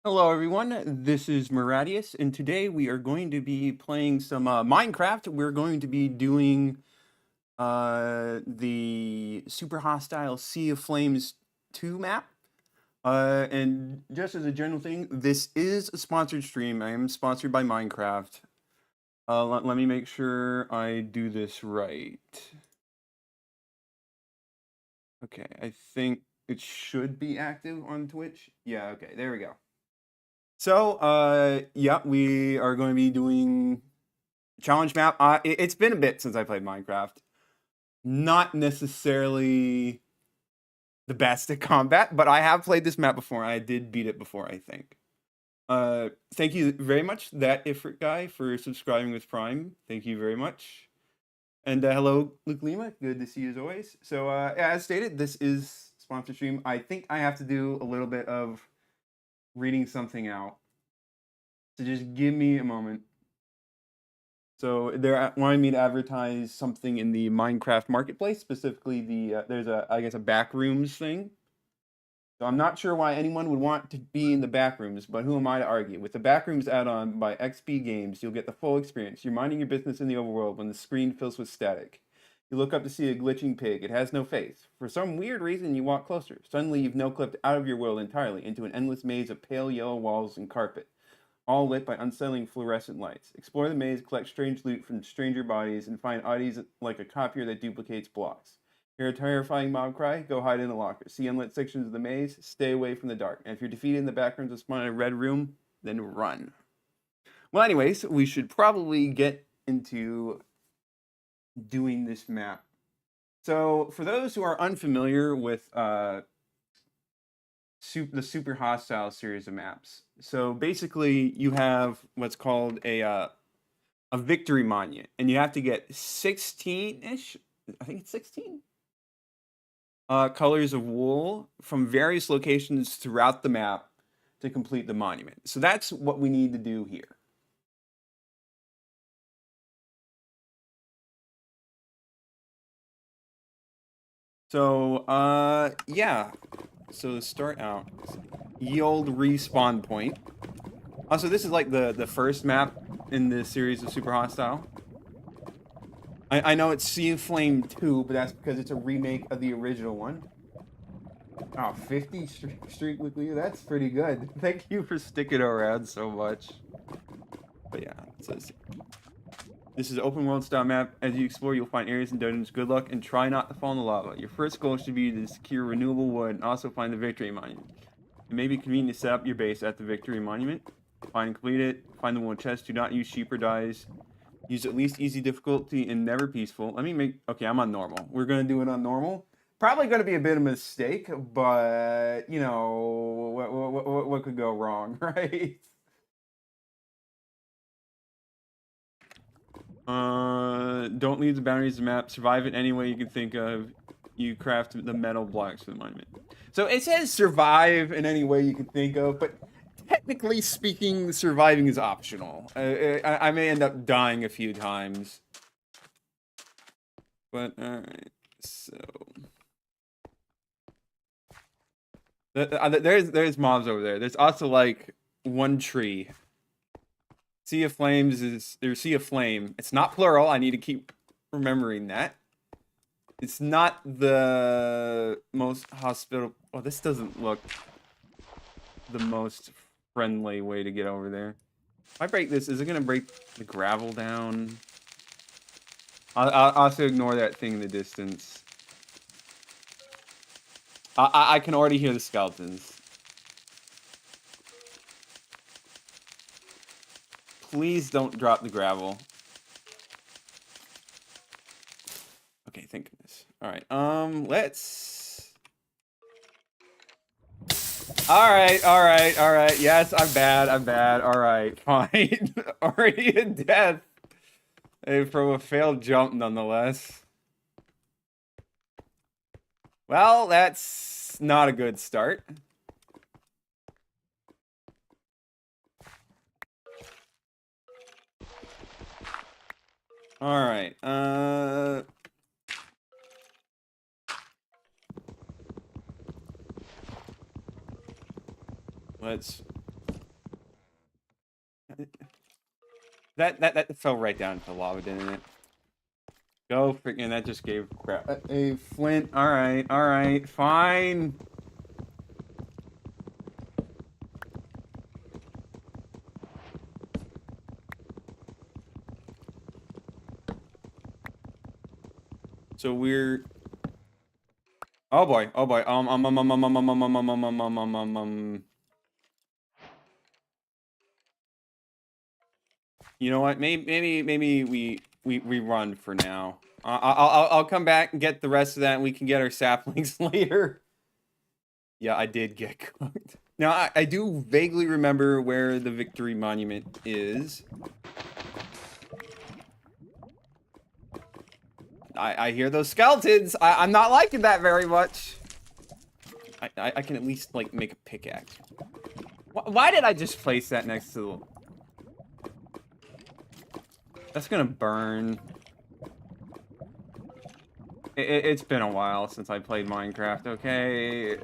Hello everyone, this is Maradius, and today we are going to be playing some Minecraft. We're going to be doing the Super Hostile Sea of Flames 2 map. And just as a general thing, this is a sponsored stream. I am sponsored by Minecraft. Let me make sure I do this right. Okay, I think it should be active on Twitch. Yeah, okay, there we go. So, yeah, we are going to be doing challenge map. It's been a bit since I played Minecraft. Not necessarily the best at combat, but I have played this map before, and I did beat it before, I think. Thank you very much, that Ifrit guy, for subscribing with Prime. Thank you very much. And hello, Luke Lima. Good to see you as always. So, as stated, this is sponsor stream. I think I have to do a little bit of reading something out. So just give me a moment. So they're wanting me to advertise something in the Minecraft marketplace, specifically there's I guess a backrooms thing. So I'm not sure why anyone would want to be in the backrooms, but who am I to argue? With the backrooms add-on by XP Games, you'll get the full experience. You're minding your business in the overworld when the screen fills with static. You look up to see a glitching pig. It has no face. For some weird reason, you walk closer. Suddenly, you've no-clipped out of your world entirely into an endless maze of pale yellow walls and carpet, all lit by unsettling fluorescent lights. Explore the maze, collect strange loot from stranger bodies, and find oddities like a copier that duplicates blocks. Hear a terrifying mob cry? Go hide in the locker. See unlit sections of the maze? Stay away from the dark. And if you're defeated in the backgrounds of spawn in a red room, then run. Well, anyways, we should probably get into doing this map. So, for those who are unfamiliar with the Super Hostile series of maps, so basically you have what's called a victory monument, and you have to get 16-ish. I think it's 16 colors of wool from various locations throughout the map to complete the monument. So that's what we need to do here. So, yeah. So to start out, ye old respawn point. Also, this is like the first map in the series of Super Hostile. I know it's Sea of Flame 2, but that's because it's a remake of the original one. Oh, 50 streak with you? That's pretty good. Thank you for sticking around so much. But yeah, it says this is an open world style map. As you explore, you'll find areas and dungeons. Good luck and try not to fall in the lava. Your first goal should be to secure renewable wood and also find the victory monument. It may be convenient to set up your base at the victory monument. Find and complete it. Find the wood chest. Do not use sheep or dyes. Use at least easy difficulty and never peaceful. Let me make... Okay, I'm on normal. We're going to do it on normal. Probably going to be a bit of a mistake, but, you know, what could go wrong, right? Don't leave the boundaries of the map. Survive it any way you can think of. You craft the metal blocks for the monument. So it says survive in any way you can think of, but technically speaking, surviving is optional. I may end up dying a few times. But, alright, so... There's mobs over there. There's also, like, one tree. Sea of Flames is... There's Sea of Flame. It's not plural. I need to keep remembering that. It's not the most hospitable... Oh, this doesn't look the most friendly way to get over there. If I break this, is it going to break the gravel down? I'll also ignore that thing in the distance. I can already hear the skeletons. Please don't drop the gravel. Okay, thank goodness. Alright, let's... Alright. Yes, I'm bad. Alright, fine. Already in death. From a failed jump, nonetheless. Well, that's not a good start. Alright, let's That fell right down to lava, didn't it? Go freaking, that just gave crap. A flint, alright, fine. So we're... Oh boy, You know what? Maybe we run for now. I'll come back and get the rest of that, and we can get our saplings later. Yeah, I did get cooked. Now I do vaguely remember where the Victory Monument is. I hear those skeletons. I'm not liking that very much. I can at least like make a pickaxe. Why did I just place that next to the... That's gonna burn. It's been a while since I played Minecraft, okay?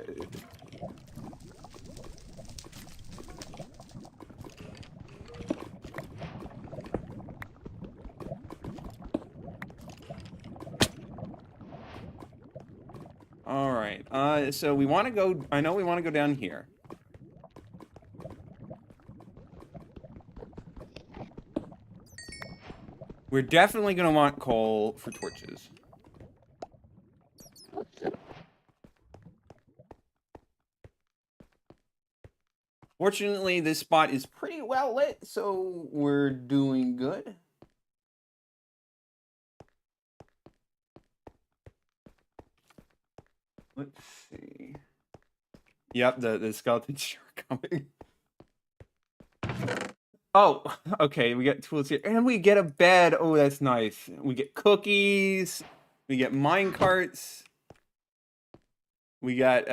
Alright, so we want to go... I know we want to go down here. We're definitely going to want coal for torches. Fortunately, this spot is pretty well lit, so we're doing good. Let's see. Yep, the skeletons are coming. Oh, okay, we get tools here. And we get a bed. Oh, that's nice. We get cookies. We get mine carts. We get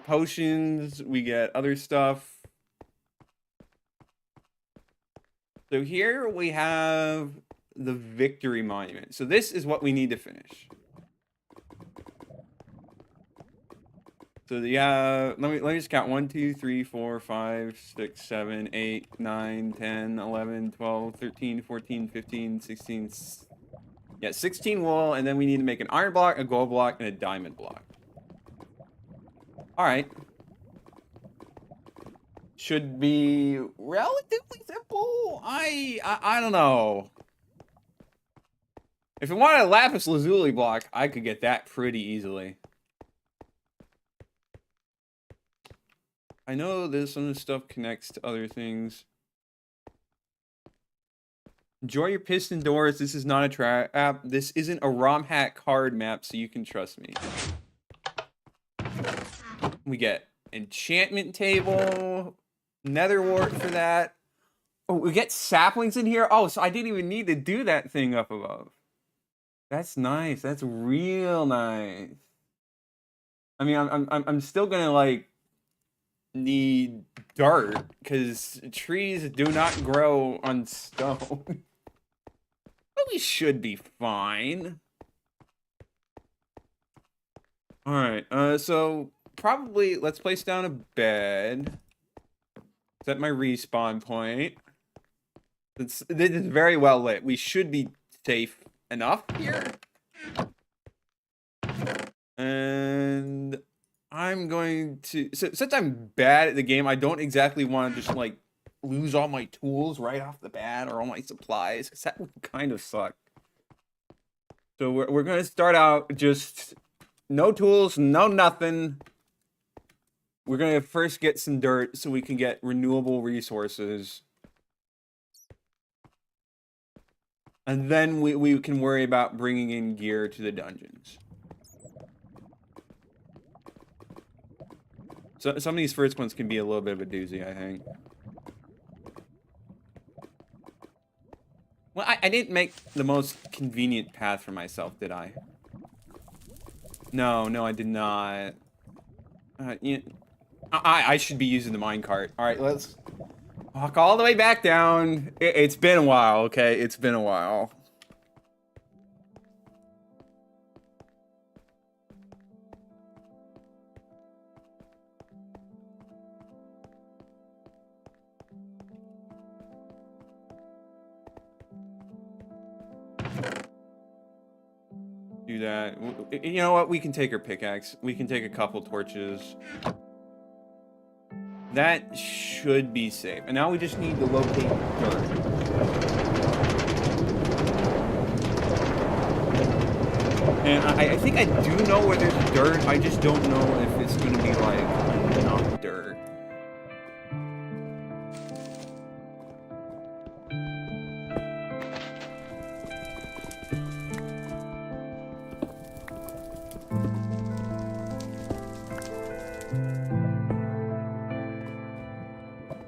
potions. We get other stuff. So here we have the Victory Monument. So this is what we need to finish. So yeah, let me just count 1, 2, 3, 4, 5, 6, 7, 8, 9, 10, 11, 12, 13, 14, 15, 16. Yeah, 16 wool, and then we need to make an iron block, a gold block, and a diamond block. All right. Should be relatively simple. I don't know. If I wanted a lapis lazuli block, I could get that pretty easily. I know that some of this stuff connects to other things. Enjoy your piston doors. This is not a trap. This isn't a ROM hack card map, so you can trust me. We get enchantment table, nether wart for that. Oh, we get saplings in here. Oh, so I didn't even need to do that thing up above. That's nice. That's real nice. I mean, I'm still gonna like need dirt because trees do not grow on stone. But we should be fine. All right. So probably let's place down a bed. Set my respawn point. This is very well lit. We should be safe enough here. And I'm going to... since I'm bad at the game, I don't exactly want to just, like, lose all my tools right off the bat or all my supplies, because that would kind of suck. So we're going to start out just no tools, no nothing. We're going to first get some dirt so we can get renewable resources. And then we can worry about bringing in gear to the dungeons. So some of these first ones can be a little bit of a doozy, I think. Well, I didn't make the most convenient path for myself, did I? No, I did not. I should be using the minecart. All right, let's walk all the way back down. It's been a while, okay? It's been a while. do that. You know what? We can take our pickaxe. We can take a couple torches. That should be safe. And now we just need to locate dirt. And I think I do know where there's dirt. I just don't know if it's going to be, like, enough dirt.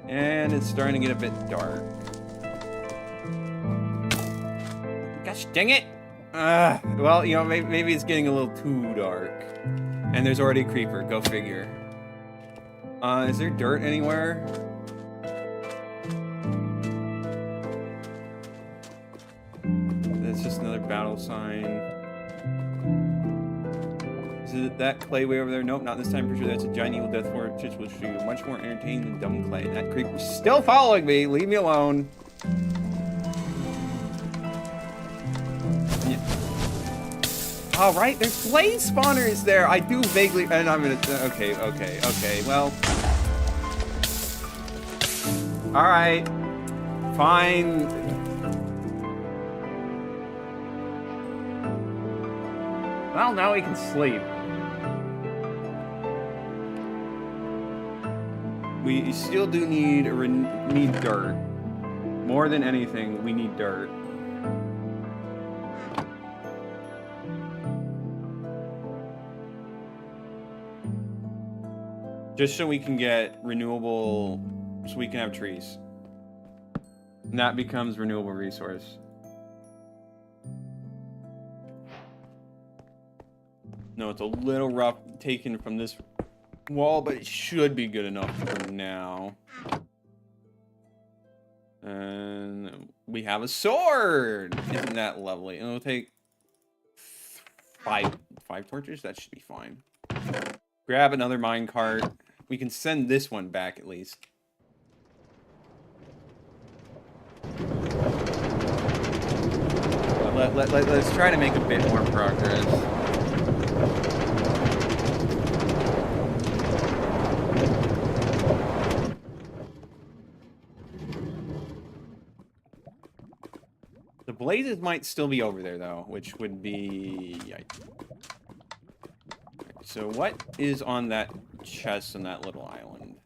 And it's starting to get a bit dark. Gosh dang it! Well, you know, maybe it's getting a little too dark. And there's already a creeper, go figure. Is there dirt anywhere? That's just another battle sign. Is it that clay way over there? Nope, not this time for sure. That's a giant evil death fortress, which will be much more entertaining than dumb clay. And that creeper's still following me. Leave me alone. Yeah. All right, there's blaze spawners there. I do vaguely, and I'm gonna. Okay. Well. All right. Fine. Well, now we can sleep. We still do need dirt. More than anything, we need dirt. Just so we can get renewable, so we can have trees. And that becomes renewable resource. No, it's a little rough taken from this wall, but it should be good enough for now. And we have a sword! Isn't that lovely? And it'll take five torches? That should be fine. Grab another minecart. We can send this one back at least. Let's try to make a bit more progress. The blazes might still be over there, though, which would be... Yikes. So what is on that chest on that little island?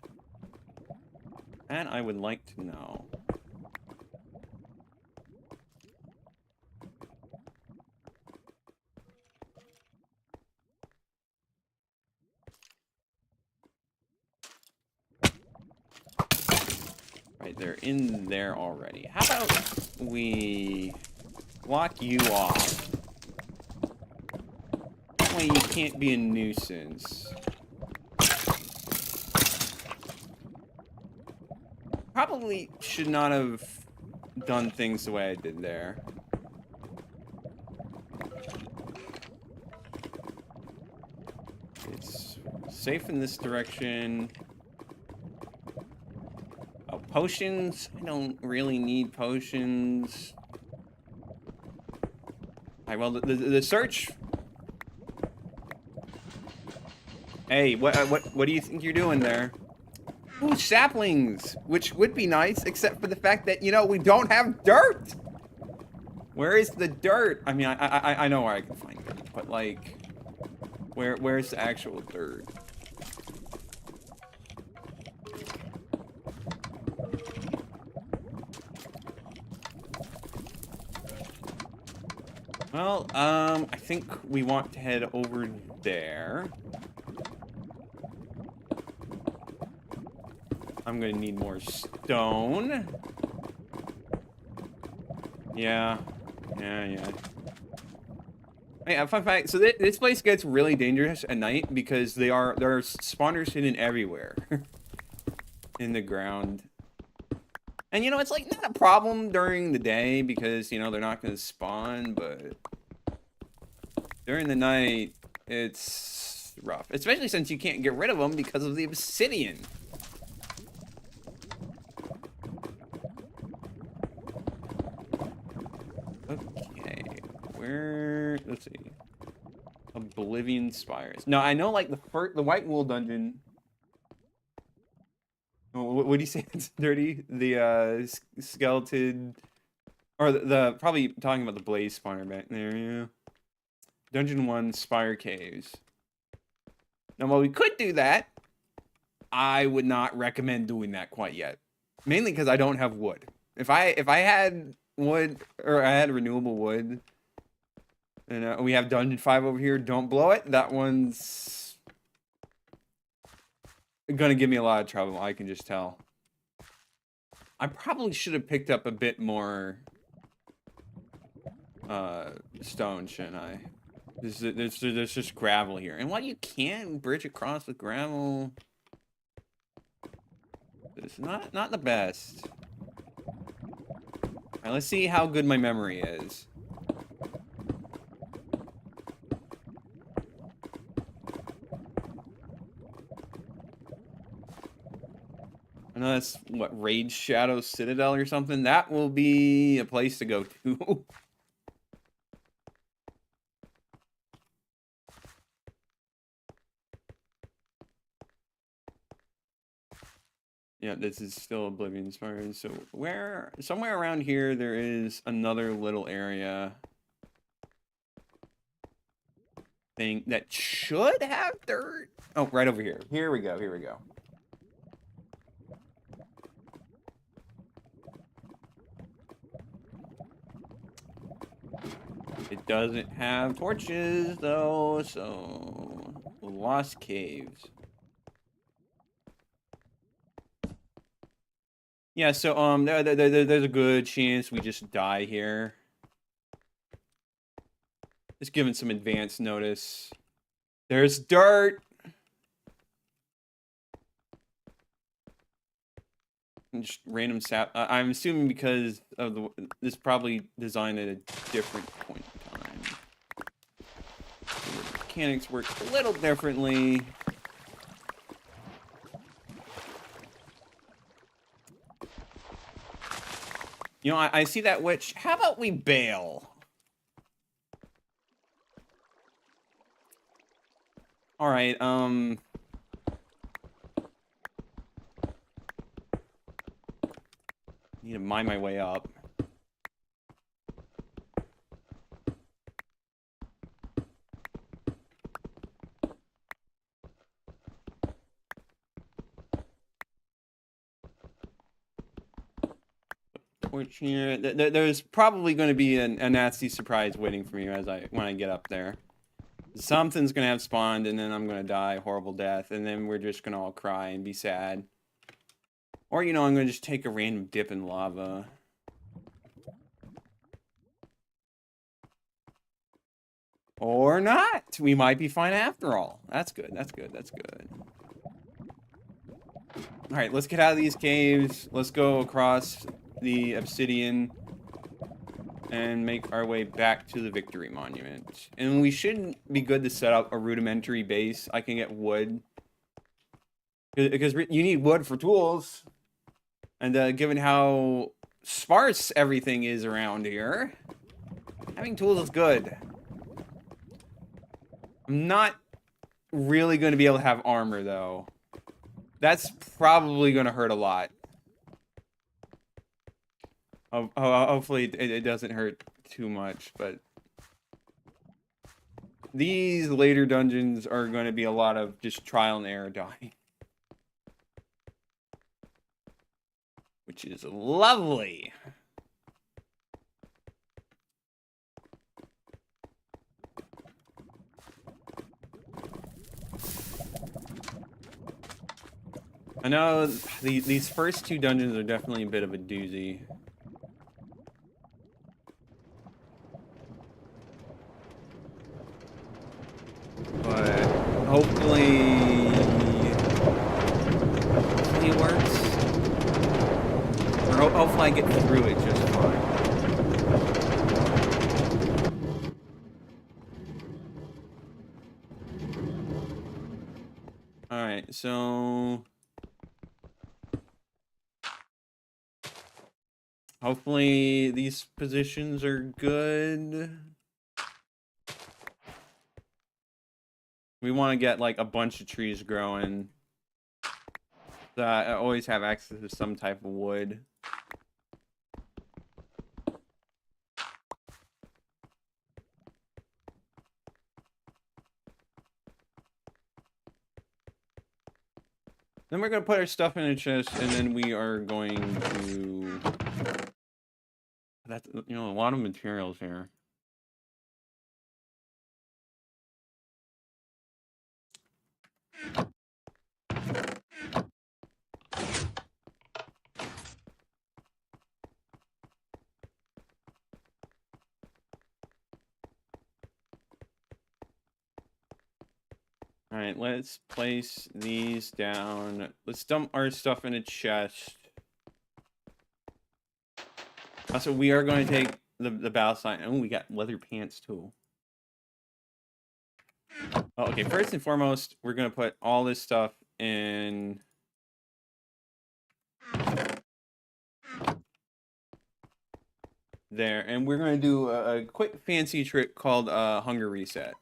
And I would like to know. Right, they're in there already. How about we block you off? That way you can't be a nuisance. Probably should not have done things the way I did there. It's safe in this direction. Oh, potions? I don't really need potions. Alright, well, the search... Hey, what do you think you're doing there? Ooh, saplings! Which would be nice, except for the fact that, you know, we don't have dirt! Where is the dirt? I mean, I know where I can find dirt, but, like... Where's the actual dirt? Well, I think we want to head over there. I'm gonna need more stone. Yeah. Hey, fun fact, so this place gets really dangerous at night because there are spawners hidden everywhere. In the ground. And, you know, it's, like, not a problem during the day because, you know, they're not gonna spawn, but... during the night, it's rough. Especially since you can't get rid of them because of the obsidian. Okay, let's see. Oblivion Spires. No, I know like the White Wool dungeon. What do you say? It's dirty. The skeleton, or the probably talking about the Blaze Spire back there. Yeah. Dungeon 1 Spire Caves. Now, while we could do that, I would not recommend doing that quite yet. Mainly because I don't have wood. If I had wood, or I had renewable wood, and we have Dungeon 5 over here, don't blow it. That one's gonna give me a lot of trouble, I can just tell. I probably should have picked up a bit more stone, shouldn't I? There's just gravel here. And while you can bridge across with gravel, it's not the best. Alright, let's see how good my memory is. I know that's, what, Raid Shadow Citadel or something? That will be a place to go to. Yeah, this is still Oblivion Spires. So somewhere around here, there is another little area thing that should have dirt. Oh, right over here. Here we go. Here we go. It doesn't have torches though, so Lost Caves. Yeah, so there's a good chance we just die here. Just giving some advance notice. There's dirt. And just random sap. I'm assuming because of this is probably designed at a different point in time. The mechanics work a little differently. You know, I see that witch. How about we bail? All right, need to mine my way up. Torch here. There's probably going to be a nasty surprise waiting for me when I get up there. Something's going to have spawned, and then I'm going to die a horrible death, and then we're just going to all cry and be sad. Or, you know, I'm going to just take a random dip in lava. Or not. We might be fine after all. That's good. That's good. That's good. All right, let's get out of these caves. Let's go across the obsidian and make our way back to the Victory Monument. And we should be good to set up a rudimentary base. I can get wood. Because you need wood for tools. And given how sparse everything is around here, having tools is good. I'm not really going to be able to have armor, though. That's probably going to hurt a lot. Hopefully it doesn't hurt too much, but these later dungeons are going to be a lot of just trial and error dying. Which is lovely. I know these first two dungeons are definitely a bit of a doozy. But hopefully it works. Or hopefully I get through it just fine. Alright, so hopefully these positions are good. We want to get like a bunch of trees growing. I always have access to some type of wood. Then we're going to put our stuff in a chest, and then we are going to... That's, you know, a lot of materials here. All right, let's place these down. Let's dump our stuff in a chest. Also, we are going to take the battle sign. Oh, we got leather pants too. Oh, okay, first and foremost, we're going to put all this stuff in... there, and we're going to do a quick fancy trick called hunger reset.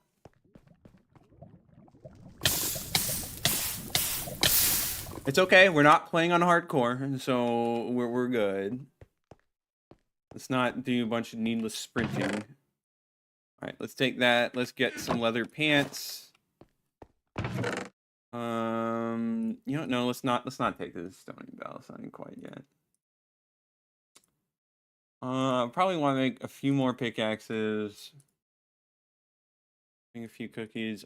It's okay, we're not playing on hardcore, so we're good. Let's not do a bunch of needless sprinting. All right, let's take that. Let's get some leather pants. You know, no, let's not take this stony battle sign quite yet. Probably want to make a few more pickaxes. Bring a few cookies.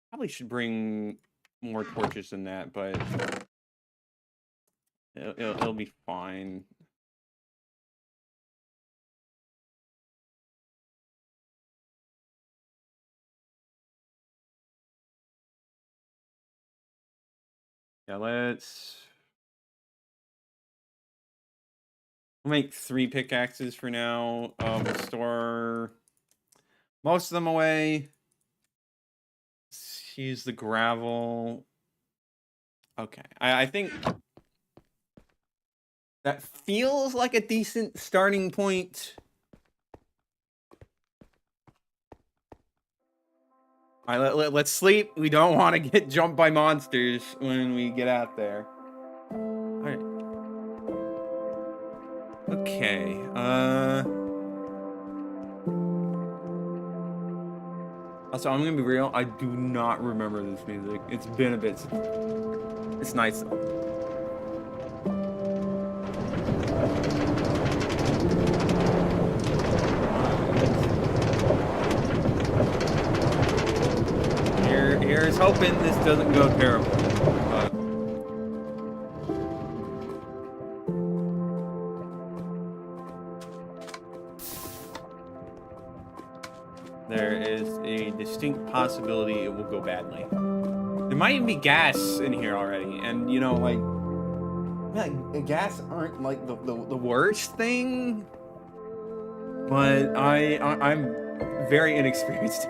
Probably should bring more torches than that, but it'll be fine. Yeah, let's make 3 pickaxes for now. We'll store most of them away. Let's use the gravel. Okay, I think that feels like a decent starting point. All right, let's sleep. We don't want to get jumped by monsters when we get out there. All right. Okay. Also, I'm gonna be real. I do not remember this music. It's been a bit. It's nice though. Here's hoping this doesn't go terrible. There is a distinct possibility it will go badly. There might even be gas in here already, and you know, like gas aren't like the worst thing, but I'm very inexperienced.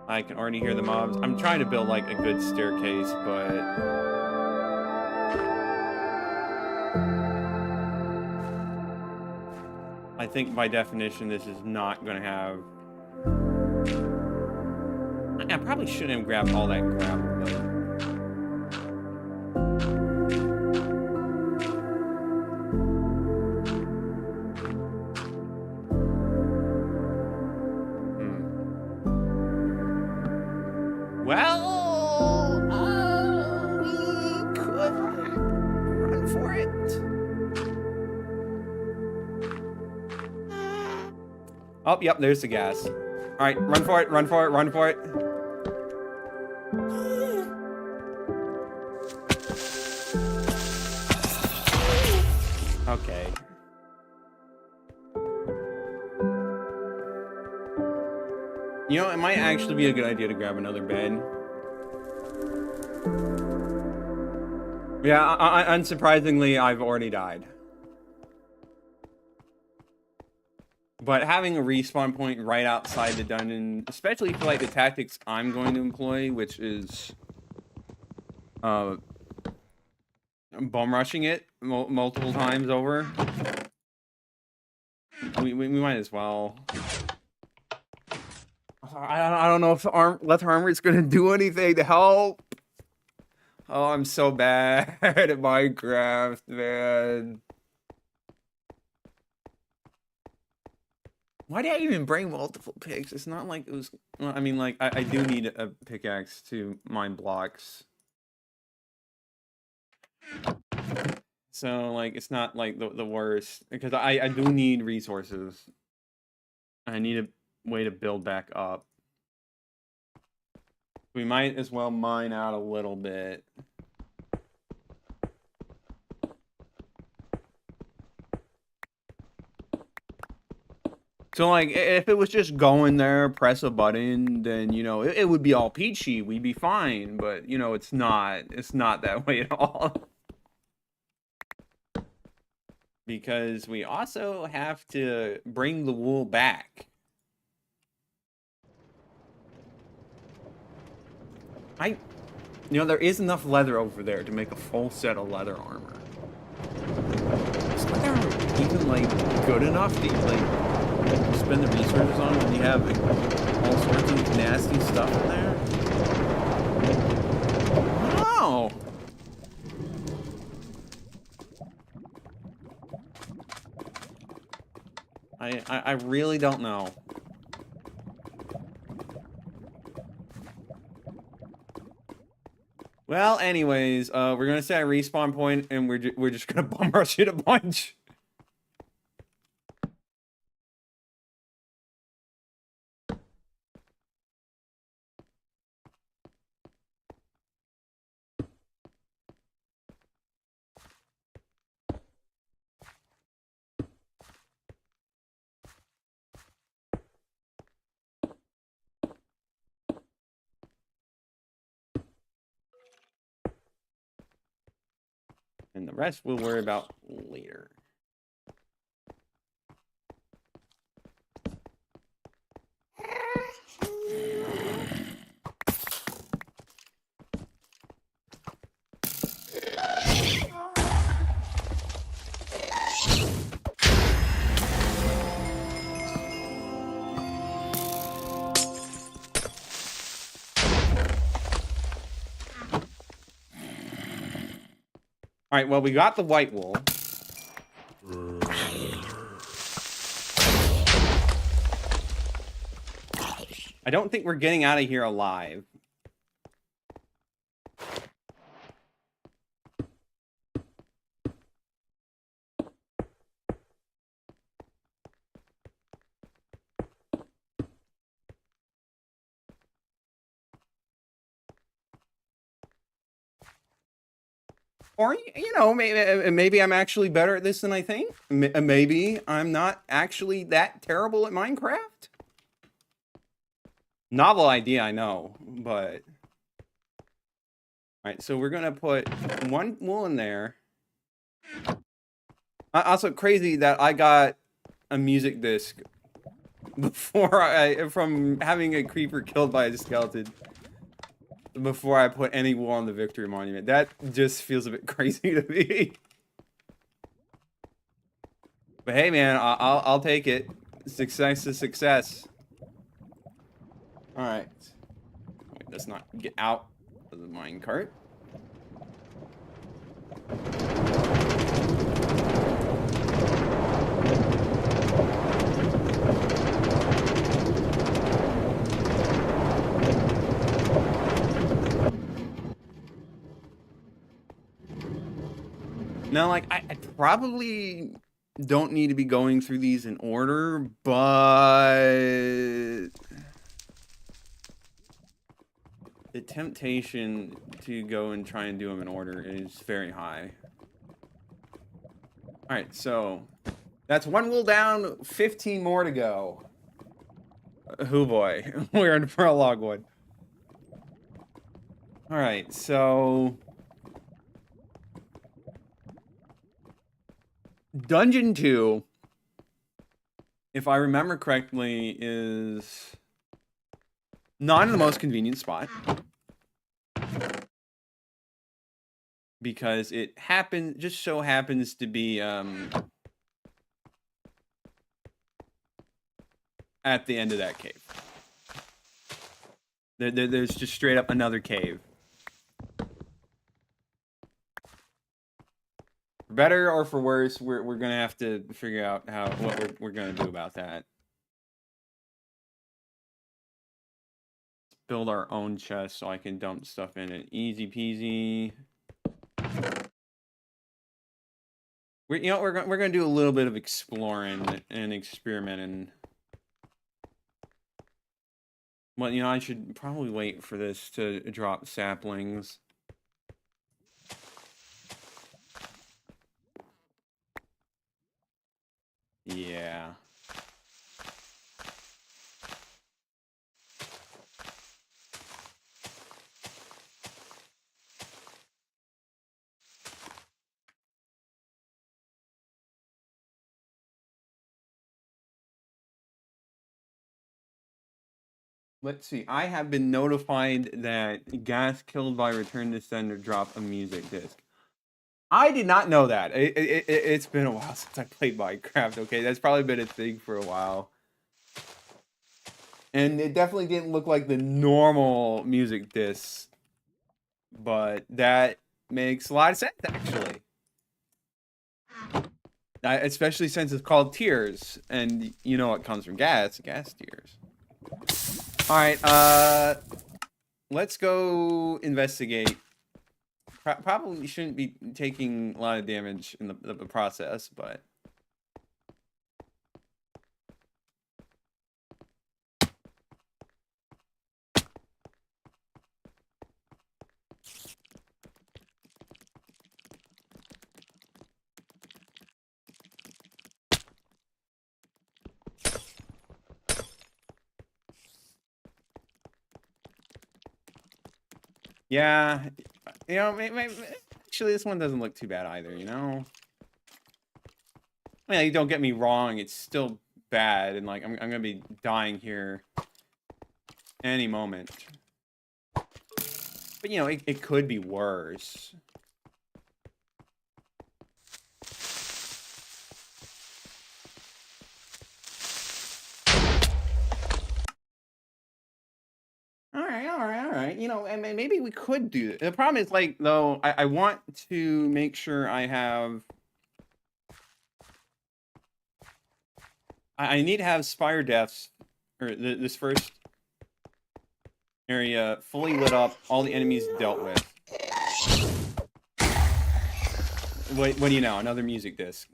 I can already hear the mobs. I'm trying to build like a good staircase, but I think by definition this is not going to have... I probably shouldn't have grabbed all that gravel though. Oh, yep, there's the gas. All right, run for it, run for it, run for it. Okay. You know, it might actually be a good idea to grab another bed. Yeah, unsurprisingly, I've already died. But having a respawn point right outside the dungeon, especially for like the tactics I'm going to employ, which is bum rushing it multiple times over, we might as well. I don't know if Lethal Armor is gonna do anything to help. Oh, I'm so bad at Minecraft, man. Why did I even bring multiple picks? It's not like it was... Well, I mean, like, I do need a pickaxe to mine blocks. So, like, it's not, like, the worst. Because I do need resources. I need a way to build back up. We might as well mine out a little bit. So, like, if it was just going there, press a button, then, you know, it would be all peachy. We'd be fine. But, you know, it's not. It's not that way at all. Because we also have to bring the wool back. You know, there is enough leather over there to make a full set of leather armor. Is leather even, like, good enough to, like... spend the resources on when you have like, all sorts of nasty stuff in there? Oh! I really don't know. Well, anyways, we're gonna set a respawn point, and we're just gonna bum rush it a bunch. And the rest we'll worry about later. All right, well, we got the white wool. I don't think we're getting out of here alive. Or, you know, maybe I'm actually better at this than I think. Maybe I'm not actually that terrible at Minecraft. Novel idea, I know, but... Alright, so we're gonna put one wool in there. Also, crazy that I got a music disc before from having a creeper killed by a skeleton. Before I put any wool on the victory monument. That just feels a bit crazy to me. But hey, man, I'll take it. Success is success. All right. Wait, let's not get out of the minecart. Now, like, I probably don't need to be going through these in order, but the temptation to go and try and do them in order is very high. All right, so that's one wool down, 15 more to go. Oh boy, we're in for a long one. All right, so Dungeon 2 if I remember correctly, is not in the most convenient spot. Because it just so happens to be at the end of that cave. There's just straight up another cave. For better or for worse, we're gonna have to figure out what we're gonna do about that. Build our own chest so I can dump stuff in it. Easy peasy. We're gonna do a little bit of exploring and experimenting. Well, I should probably wait for this to drop saplings. Yeah. Let's see. I have been notified that gas killed by return to sender drop a music disc. I did not know that. It's been a while since I played Minecraft. Okay, that's probably been a thing for a while. And it definitely didn't look like the normal music disc, but that makes a lot of sense actually. Especially since it's called tears, and you know what comes from gas tears. All right, let's go investigate. Probably shouldn't be taking a lot of damage in the process, but yeah, actually this one doesn't look too bad either, I mean, like, don't get me wrong, it's still bad, and like I'm gonna be dying here any moment. But it could be worse. All right. And maybe we could do it. The problem is, like, though, I want to make sure I have. I need to have Spire Deaths, or this first area fully lit up, all the enemies dealt with. What do you know? Another music disc.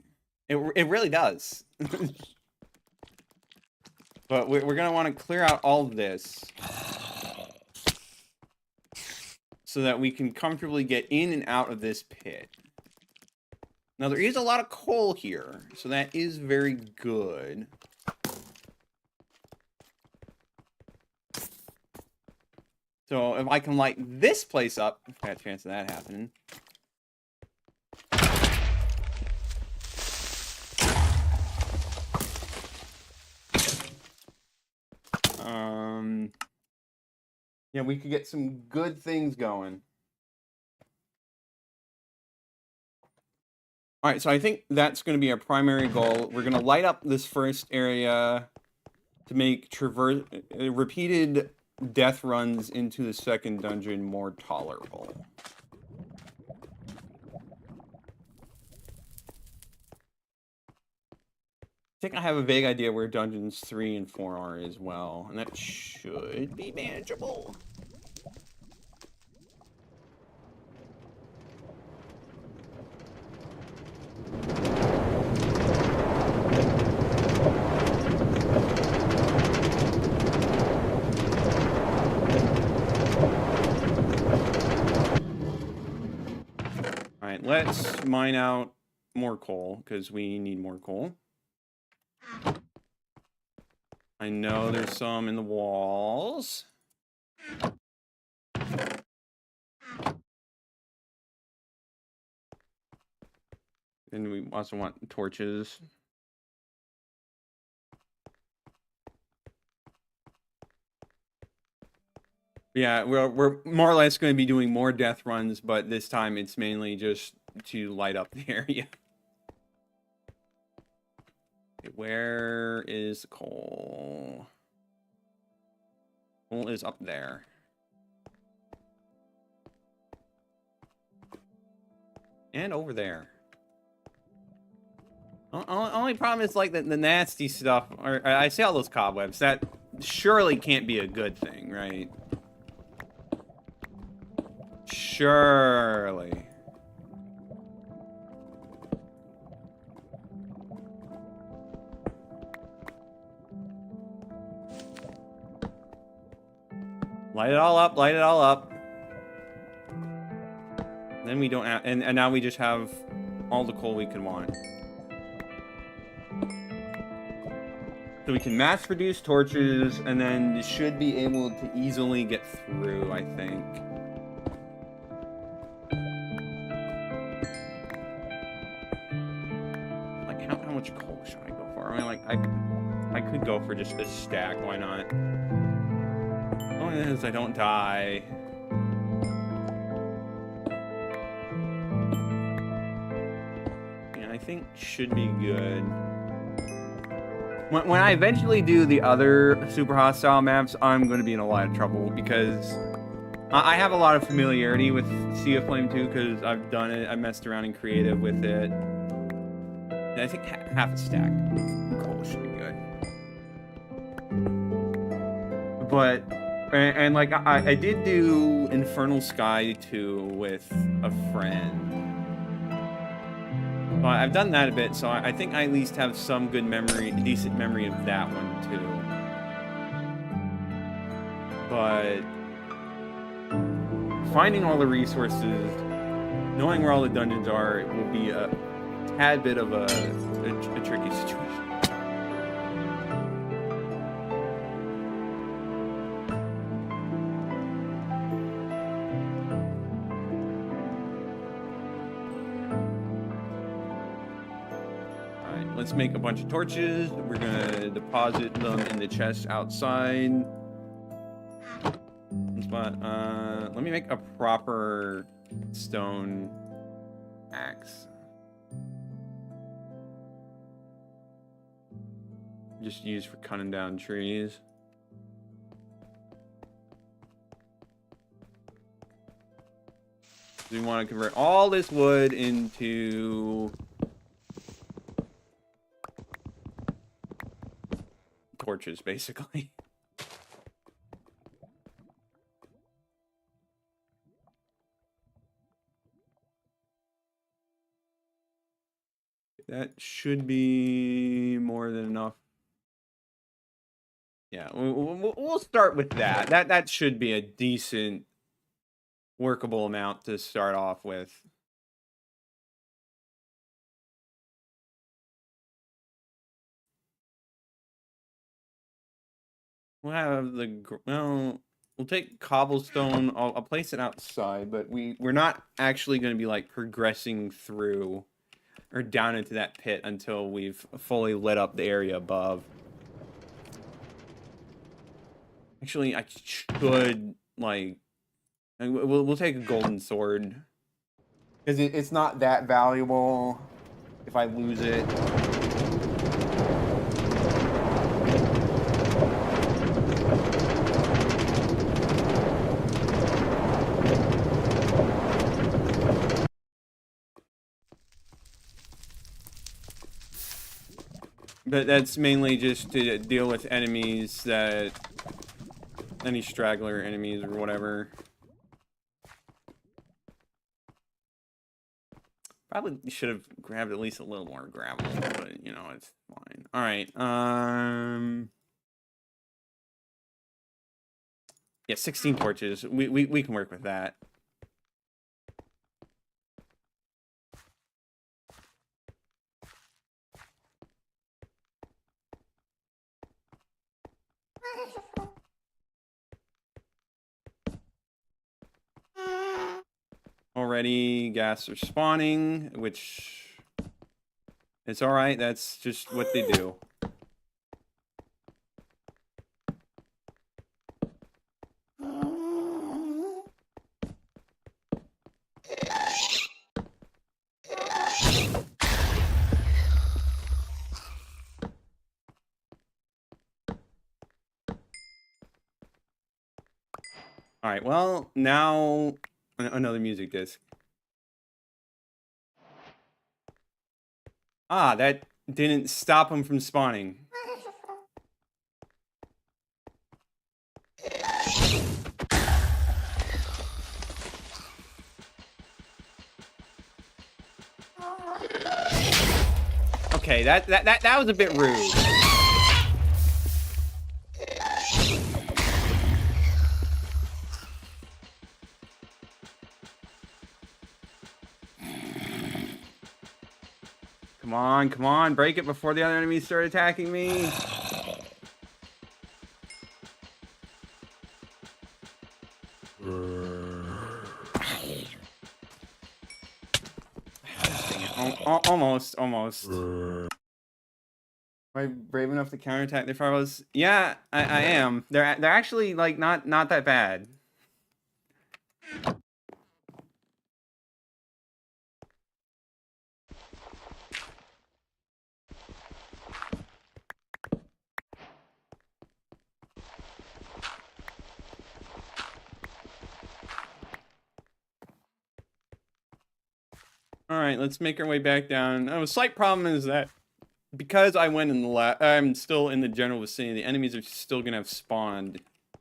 It really does. But we're gonna want to clear out all of this so that we can comfortably get in and out of this pit. Now there is a lot of coal here, so that is very good. So if I can light this place up, I've got a chance of that happening. Yeah, we could get some good things going. All right, so I think that's going to be our primary goal. We're going to light up this first area to make repeated death runs into the second dungeon more tolerable. I think I have a vague idea where dungeons 3 and 4 are as well, and that should be manageable. All right, let's mine out more coal because we need more coal. I know there's some in the walls. And we also want torches. Yeah, we're more or less going to be doing more death runs, but this time it's mainly just to light up the area. Okay, where is the coal? Coal is up there. And over there. Only problem is like the nasty stuff. Or I see all those cobwebs. That surely can't be a good thing, right? Surely. Light it all up, light it all up. Then we don't have, and now we just have all the coal we could want. So we can mass produce torches, and then should be able to easily get through, I think. Like, how much coal should I go for? I mean, like, I could go for just a stack, why not? Only is I don't die. Yeah, I think should be good. When I eventually do the other super hostile maps, I'm going to be in a lot of trouble because I have a lot of familiarity with Sea of Flame 2 because I've done it. I messed around in creative with it. And I think half a stack of coal should be good. But, and like, I did do Infernal Sky 2 with a friend. Well, I've done that a bit, so I think I at least have some good memory, decent memory of that one too. But finding all the resources, knowing where all the dungeons are, it will be a tad bit of a tricky situation. Let's make a bunch of torches. We're gonna deposit them in the chest outside. But let me make a proper stone axe. Just used for cutting down trees. We want to convert all this wood into torches, basically. That should be more than enough. Yeah, we'll start with that. That should be a decent, workable amount to start off with. We'll have the we'll take cobblestone. I'll place it outside, but we're not actually going to be like progressing through or down into that pit until we've fully lit up the area above. Actually, I should like we'll take a golden sword because it's not that valuable if I lose it. But that's mainly just to deal with enemies that... any straggler enemies or whatever. Probably should have grabbed at least a little more gravel, but, you know, it's fine. Alright, yeah, 16 torches. We can work with that. Already, gas are spawning, which it's all right. That's just what they do. All right, well, now another music disc. Ah, that didn't stop him from spawning. Okay, that was a bit rude. Come on, break it before the other enemies start attacking me. Almost. Am I brave enough to counterattack their firewalls? Yeah, I am. They're actually like not that bad. All right, let's make our way back down. A slight problem is that because I went in the I'm still in the general vicinity. The enemies are still gonna have spawned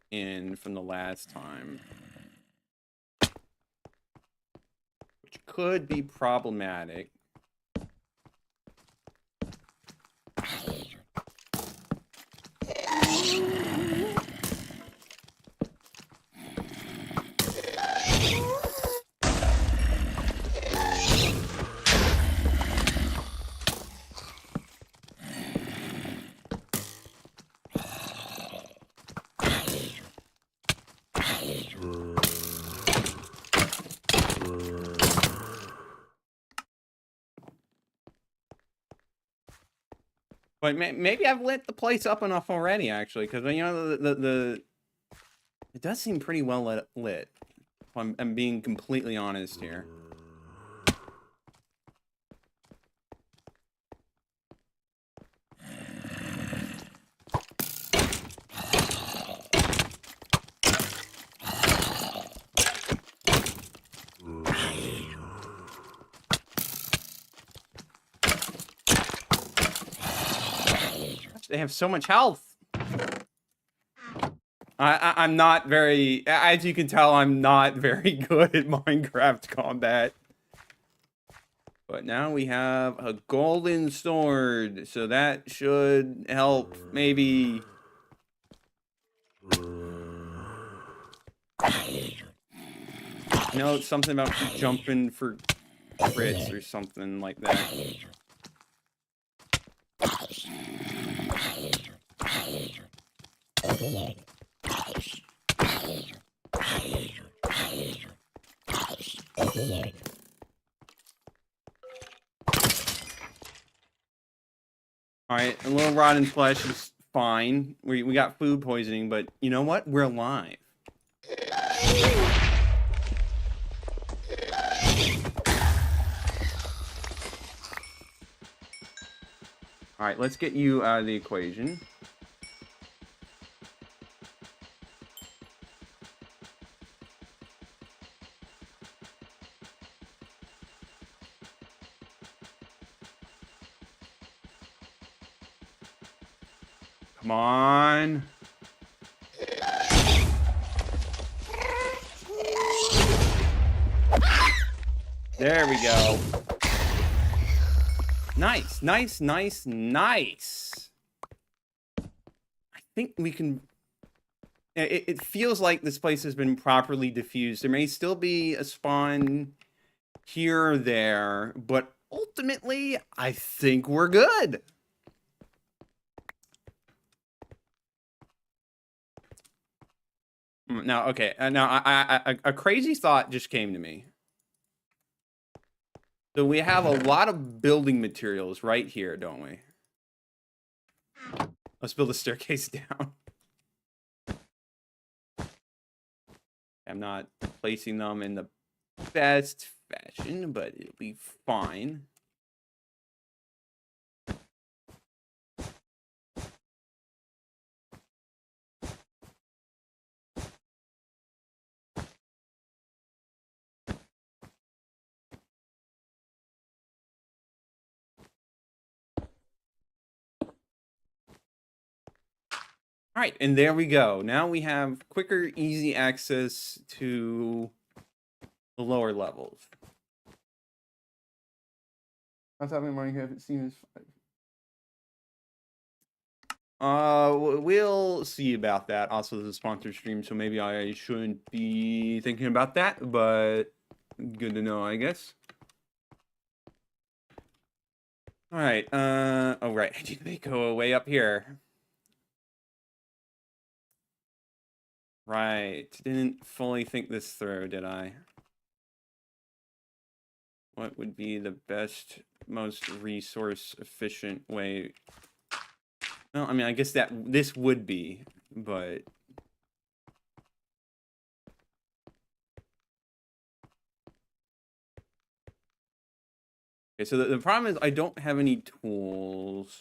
in from the last time, which could be problematic. But maybe I've lit the place up enough already, actually, because you know it does seem pretty well lit. I'm being completely honest here. They have so much health. I'm not very, as you can tell, I'm not very good at Minecraft combat. But now we have a golden sword, so that should help, maybe. No, it's something about jumping for crits or something like that. Alright, a little rotten flesh is fine. We got food poisoning, but you know what? We're alive. Alright, let's get you out of the equation. Come on. There we go. Nice. I think we can... It feels like this place has been properly diffused. There may still be a spawn here or there, but ultimately, I think we're good. Now, okay. Now, a crazy thought just came to me. So we have a lot of building materials right here, don't we? Let's build a staircase down. I'm not placing them in the best fashion, but it'll be fine. All right, and there we go. Now we have quicker, easy access to the lower levels. What's happening, Minecraft? It seems. We'll see about that. Also, this is a sponsored stream, so maybe I shouldn't be thinking about that, but good to know, I guess. All right. Oh, right. I need to go way up here. Right. Didn't fully think this through, did I? What would be the best, most resource efficient way? Well, I mean, I guess that this would be, but okay, so the problem is I don't have any tools.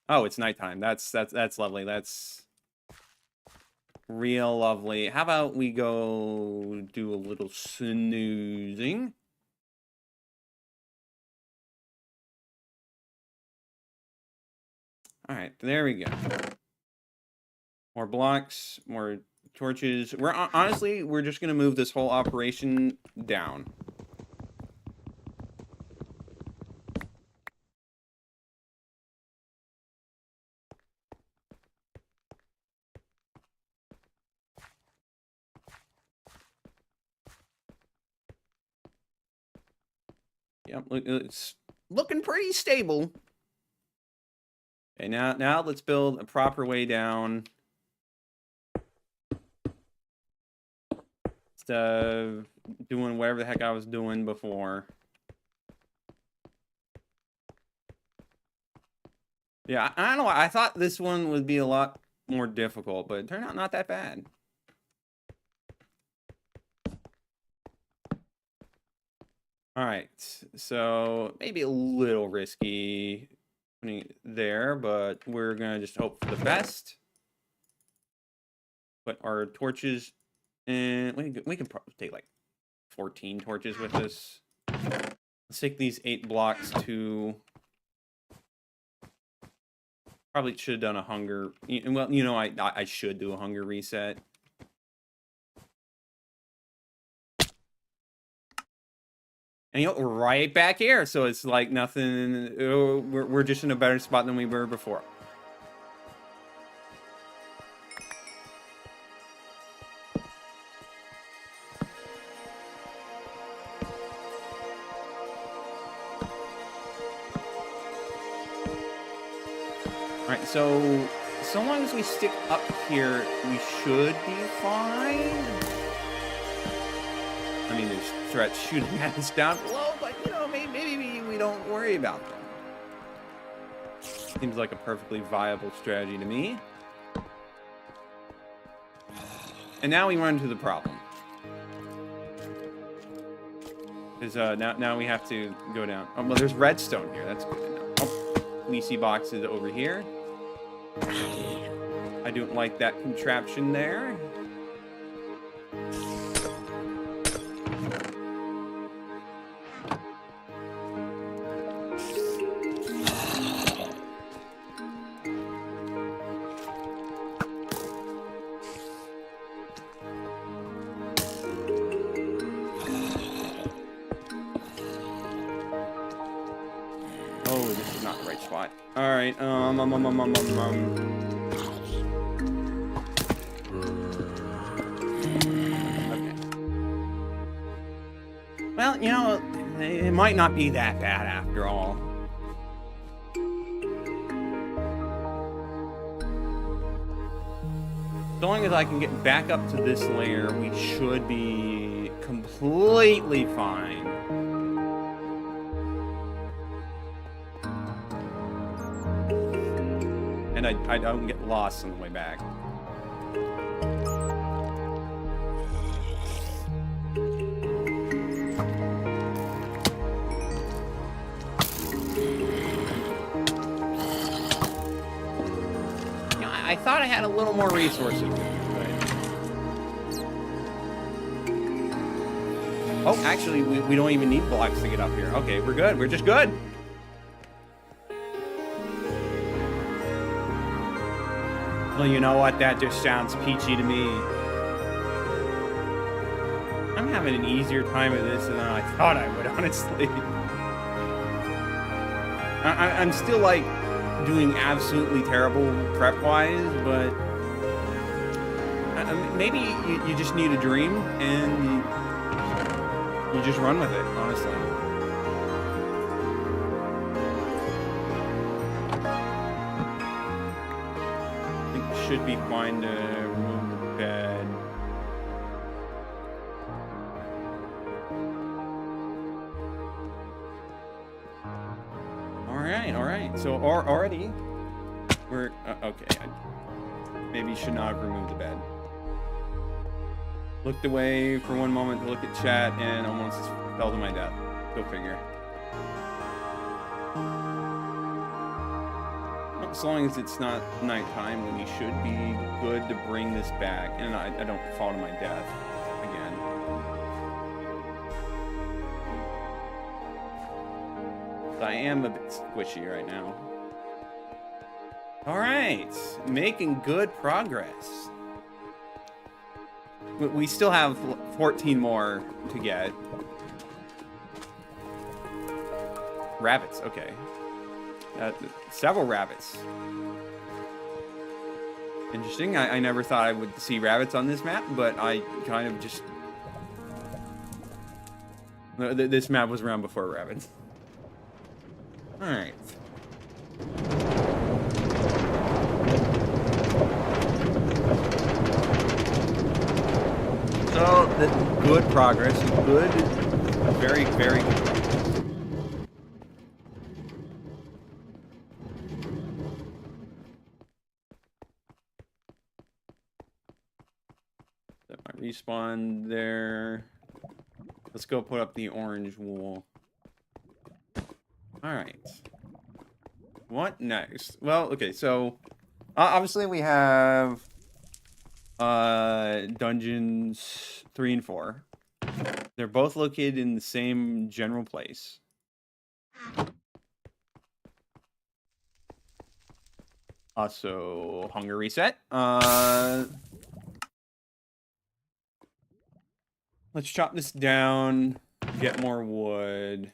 Oh, it's nighttime. That's lovely. That's real lovely. How about we go do a little snoozing? All right, there we go. More blocks, more torches. We're honestly, we're just gonna move this whole operation down. Yep, it's looking pretty stable. Okay, now let's build a proper way down. Instead of doing whatever the heck I was doing before. Yeah, I don't know. I thought this one would be a lot more difficult, but it turned out not that bad. All right, so maybe a little risky putting it there, but we're gonna just hope for the best. Put our torches in. We can probably take like 14 torches with this. Let's take these 8 blocks to. Probably should have done a hunger. Well, you know, I should do a hunger reset. And you know, we're right back here, so it's like nothing. We're just in a better spot than we were before. All right, so long as we stick up here, we should be fine. I mean, there's threats shooting at us down below, but, you know, maybe we don't worry about them. Seems like a perfectly viable strategy to me. And now we run into the problem. Because now we have to go down. Oh, well, there's redstone here. That's good to know. Oh, we see boxes over here. I don't like that contraption there. Alright, okay. Well, you know, it might not be that bad after all. So long as I can get back up to this layer, we should be completely fine. And I don't get lost on the way back. You know, I thought I had a little more resources. Oh, actually, we don't even need blocks to get up here. Okay, we're good. We're just good. Well, you know what? That just sounds peachy to me. I'm having an easier time with this than I thought I would, honestly. I'm still, like, doing absolutely terrible prep-wise, but maybe you just need a dream, and you just run with it, honestly. I think it should be fine to remove the bed. All right. So already, we're okay. Maybe should not have removed the bed. Looked away for one moment to look at chat and almost fell to my death. Go figure. As long as it's not nighttime, then we should be good to bring this back, and I don't fall to my death again. I am a bit squishy right now. All right, making good progress. We still have 14 more to get. Rabbits, okay. Several rabbits. Interesting. I never thought I would see rabbits on this map, but I kind of just... This map was around before rabbits. Alright. So, good progress. Good. Very, very good progress. Set my respawn there. Let's go put up the orange wool. Alright. What next? Well, okay, so obviously we have dungeons 3 and 4. They're both located in the same general place. Also, hunger reset. Let's chop this down, get more wood.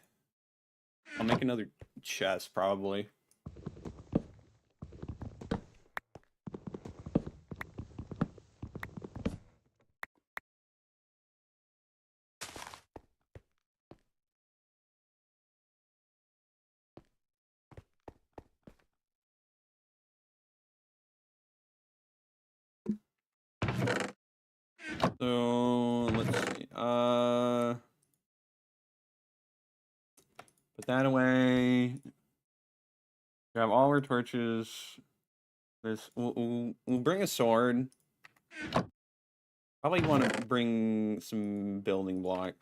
I'll make another chest, probably. So, let's see. Put that away. Grab all our torches. We'll bring a sword. Probably want to bring some building block.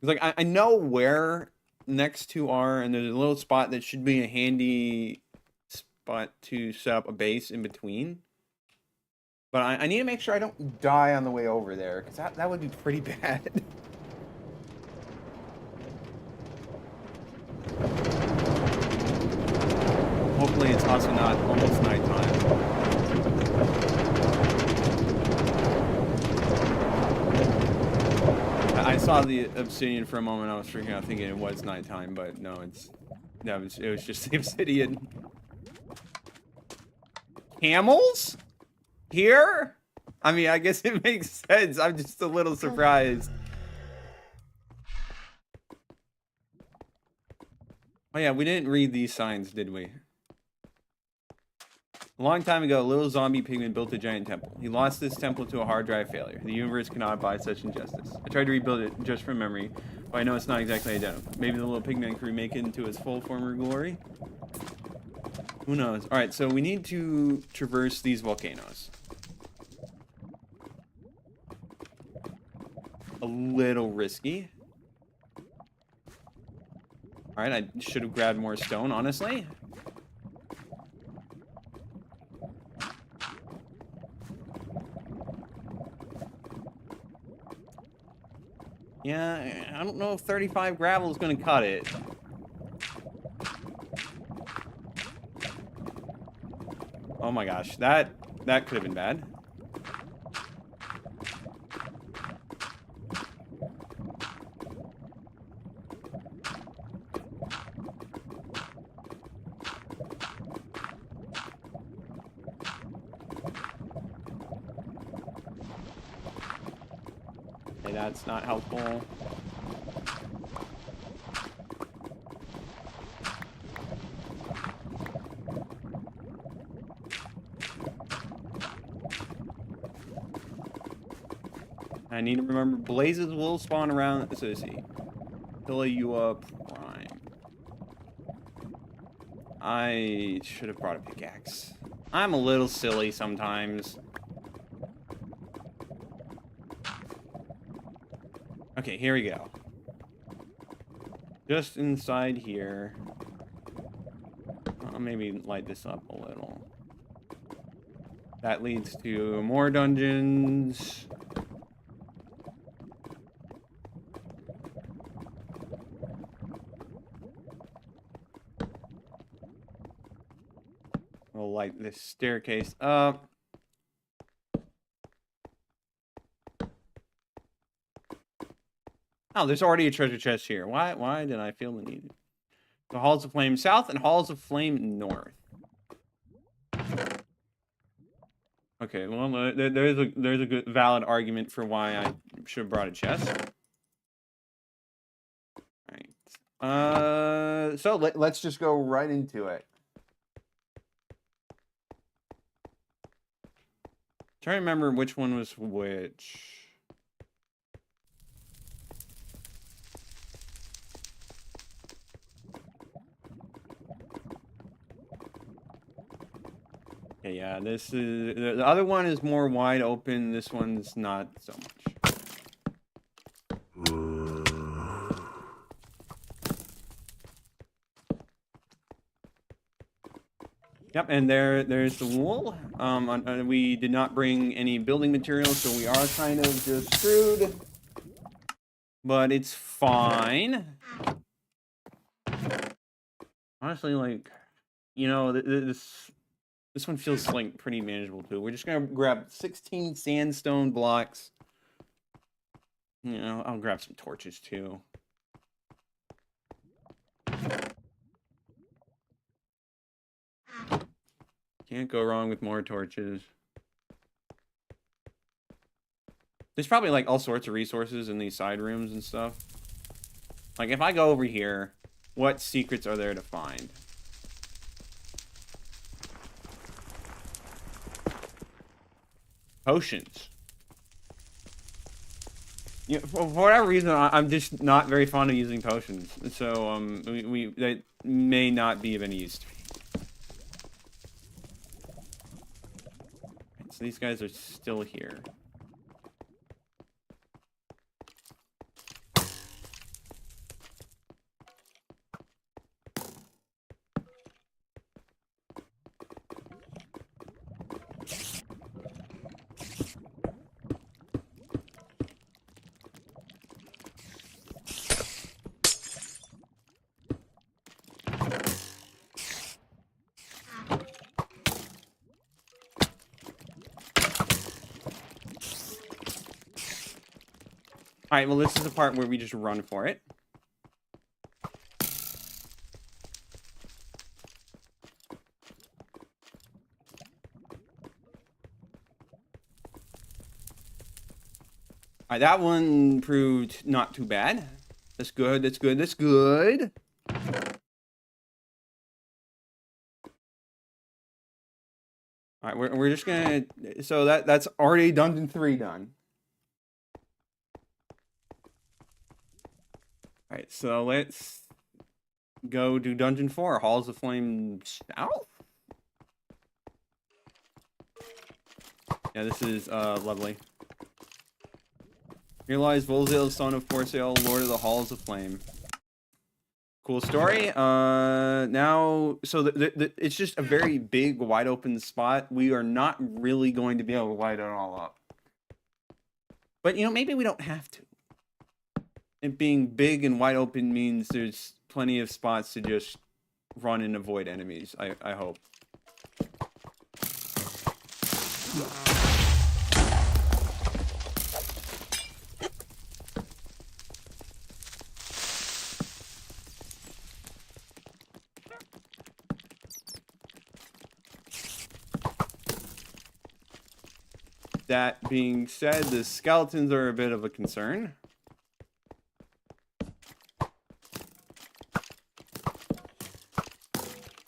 Like, I know where next two are, and there's a little spot that should be a handy spot to set up a base in between. But I need to make sure I don't die on the way over there, because that would be pretty bad. Hopefully it's also not almost nighttime. I saw the obsidian for a moment. I was freaking out thinking it was nighttime, but no, it was just the obsidian. Camels? Here? I mean, I guess it makes sense. I'm just a little surprised. Oh yeah, we didn't read these signs, did we? A long time ago, a little zombie pigman built a giant temple. He lost this temple to a hard drive failure. The universe cannot abide such injustice. I tried to rebuild it just from memory, but I know it's not exactly identical. Maybe the little pigman can remake it into its full former glory? Who knows? Alright, so we need to traverse these volcanoes. A little risky. Alright, I should have grabbed more stone, honestly. Yeah, I don't know if 35 gravel is going to cut it. Oh my gosh, that could have been bad. Okay, that's not helpful. I need to remember, blazes will spawn around. So let's see. Pilua Prime. I should have brought a pickaxe. I'm a little silly sometimes. Okay, here we go. Just inside here. I'll maybe light this up a little. That leads to more dungeons. We'll light this staircase up. Oh, there's already a treasure chest here. Why did I feel the need? The Halls of Flame South and Halls of Flame North. Okay, well, there's a good valid argument for why I should have brought a chest. All right. So let's just go right into it. Trying to remember which one was which. Okay, yeah, this is the other one is more wide open. This one's not so much. Yep, and there's the wool. We did not bring any building materials, so we are kind of just screwed. But it's fine. Honestly, like, you know, this one feels like pretty manageable too. We're just gonna grab 16 sandstone blocks. You know, I'll grab some torches too. Can't go wrong with more torches. There's probably like all sorts of resources in these side rooms and stuff. Like if I go over here, what secrets are there to find? Potions. Yeah, for whatever reason, I'm just not very fond of using potions. So that may not be of any use to me. So these guys are still here. Alright, well, this is the part where we just run for it. Alright, that one proved not too bad. That's good, that's good, that's good. Alright, we're just gonna... So that's already Dungeon 3 done. Alright, so let's go to Dungeon 4, Halls of Flame South? Yeah, this is lovely. Here lies Volzail, son of Forsail, Lord of the Halls of Flame. Cool story. Now, so it's just a very big, wide open spot. We are not really going to be able to light it all up. But, you know, maybe we don't have to. It being big and wide open means there's plenty of spots to just run and avoid enemies, I hope. That being said, the skeletons are a bit of a concern.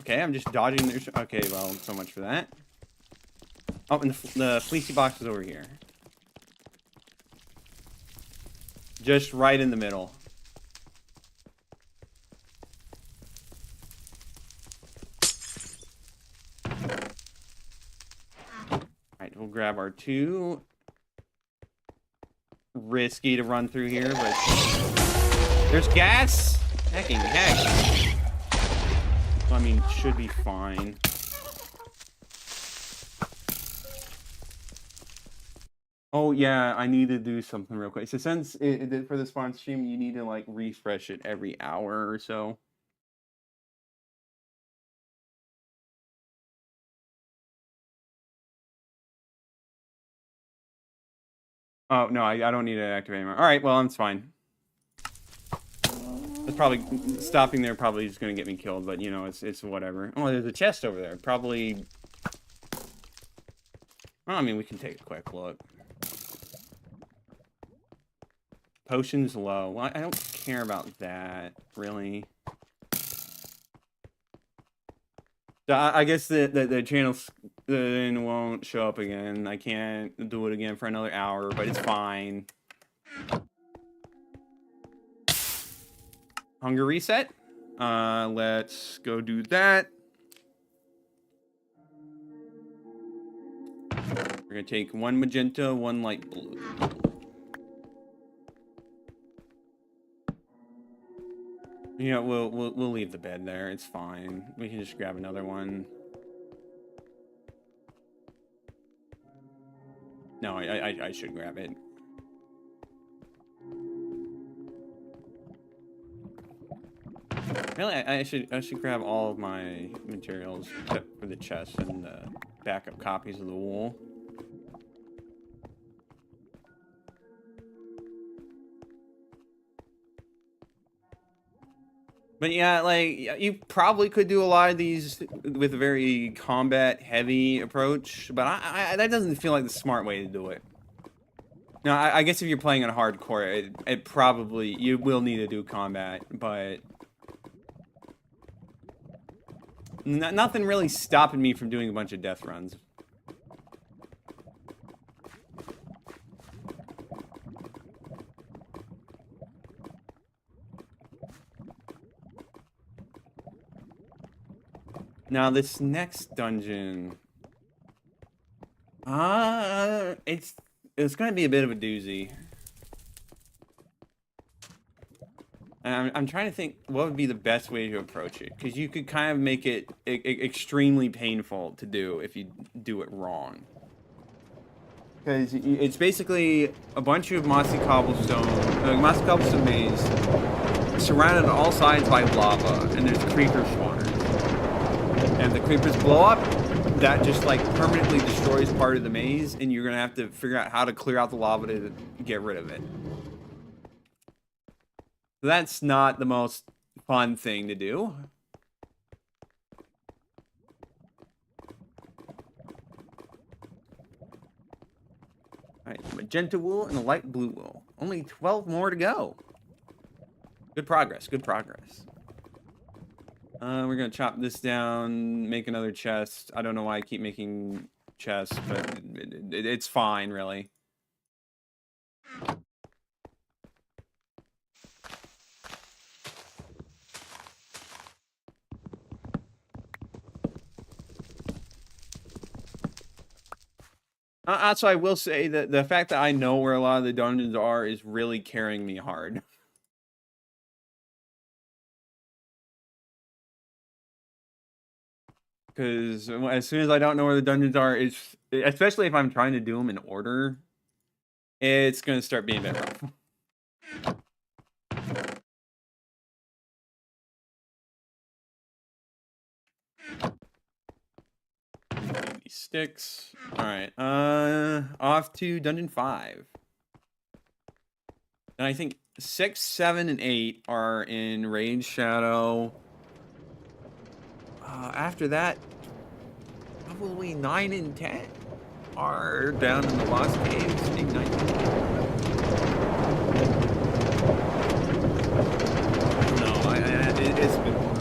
Okay, I'm just dodging their... Okay, well, so much for that. Oh, and the fleecy box is over here. Just right in the middle. Alright, we'll grab our 2. Risky to run through here, but... There's gas! Hecking heck. I mean, should be fine. Oh, yeah, I need to do something real quick. So since for the spawn stream, you need to, like, refresh it every hour or so. Oh, no, I don't need to activate anymore. Alright, well, it's fine. It's probably... Stopping there probably is going to get me killed, but, you know, it's whatever. Oh, there's a chest over there. Probably... Well, I mean, we can take a quick look. Potions low. Well, I don't care about that, really. So I guess the channel then won't show up again. I can't do it again for another hour, but it's fine. Hunger reset. Let's go do that. We're gonna take 1 magenta, 1 light blue. Yeah, we'll leave the bed there. It's fine. We can just grab another one. No, I should grab it. Really, I should grab all of my materials except for the chest and the backup copies of the wool. But yeah, like, you probably could do a lot of these with a very combat-heavy approach, but that doesn't feel like the smart way to do it. Now, I guess if you're playing on hardcore, it probably... You will need to do combat, but... Nothing really stopping me from doing a bunch of death runs. Now, this next dungeon... it's going to be a bit of a doozy. And I'm trying to think what would be the best way to approach it. Because you could kind of make it extremely painful to do if you do it wrong. Because it's basically a bunch of mossy cobblestone maze, surrounded on all sides by lava, and there's creeper spawners. And if the creepers blow up, that just like permanently destroys part of the maze, and you're gonna have to figure out how to clear out the lava to get rid of it. That's not the most fun thing to do. Alright, magenta wool and a light blue wool. Only 12 more to go. Good progress, good progress. We're gonna chop this down, make another chest. I don't know why I keep making chests, but it's fine, really. Also, I will say that the fact that I know where a lot of the dungeons are is really carrying me hard. Because as soon as I don't know where the dungeons are, especially if I'm trying to do them in order, it's going to start being a bit rough. these sticks. All right. Off to Dungeon 5. And I think 6, 7, and 8 are in Raid Shadow. After that, probably 9 and 10 are down in the Lost Caves. Ignite. No, it's been a while.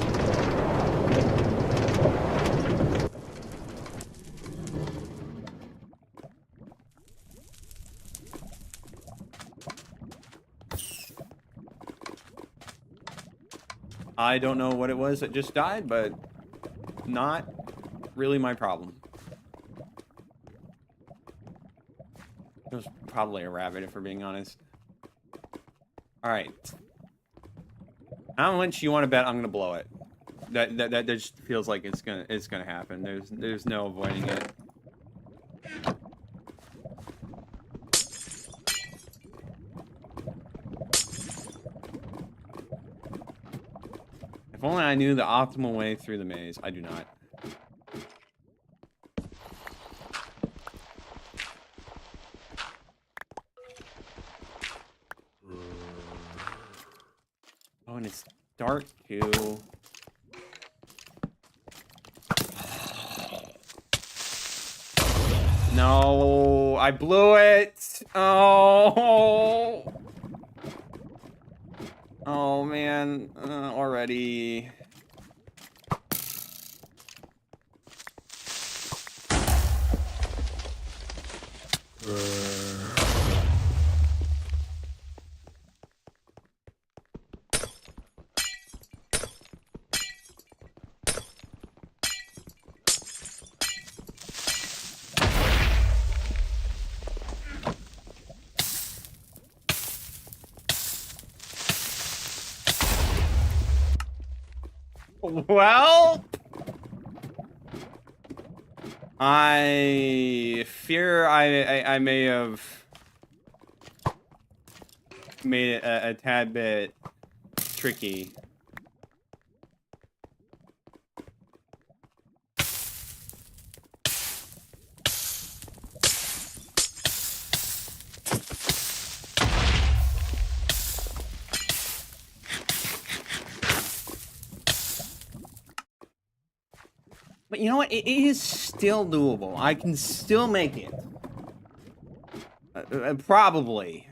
I don't know what it was that just died, but not really my problem. It was probably a rabbit, if we're being honest. All right. How much you want to bet I'm gonna blow it? That just feels like it's gonna happen. There's no avoiding it. If only I knew the optimal way through the maze. I do not. Oh, and it's dark too. No, I blew it. Oh. Oh man, already. Well, I fear I may have made it a tad bit tricky. But you know what? It is still doable. I can still make it. Probably.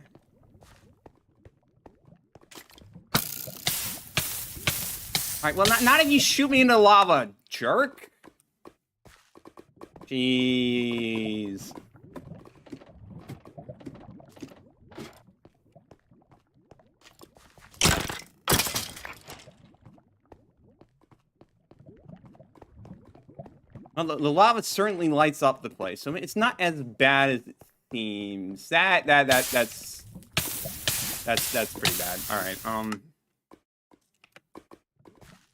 Alright, well, not if you shoot me into lava, jerk. Jeez. Well, the lava certainly lights up the place, so it's not as bad as it seems. That's pretty bad. All right.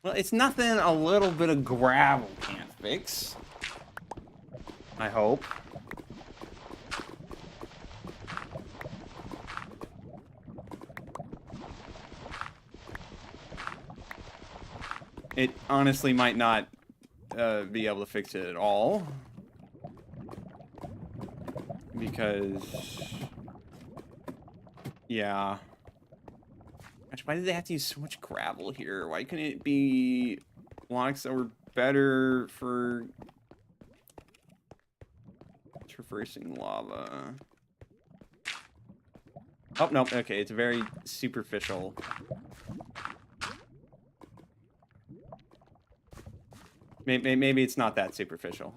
Well, it's nothing a little bit of gravel can't fix. I hope. It honestly might not be able to fix it at all. Because... yeah. Gosh, why did they have to use so much gravel here? Why couldn't it be blocks that were better for traversing lava? Oh, no, okay, it's very superficial. Maybe it's not that superficial.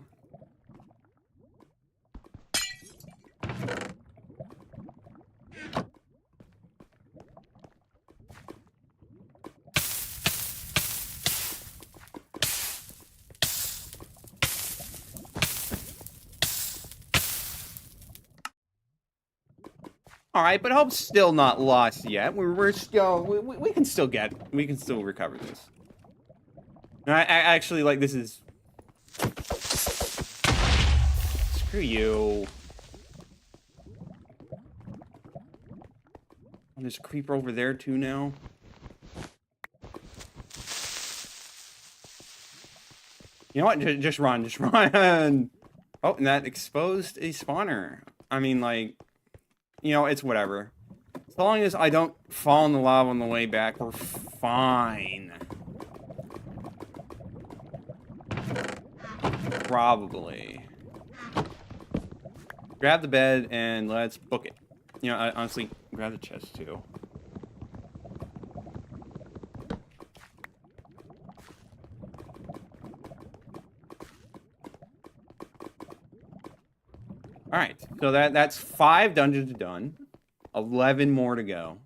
All right, but hope's still not lost yet. We're still we can still recover this. I actually, like, this is... screw you. There's a creeper over there too now. You know what? Just run. Oh, and that exposed a spawner. I mean, like, you know, it's whatever. As long as I don't fall in the lava on the way back, we're fine. Probably. Grab the bed and let's book it. You know, I honestly, grab the chest too. Alright, so that's 5 dungeons done. 11 more to go.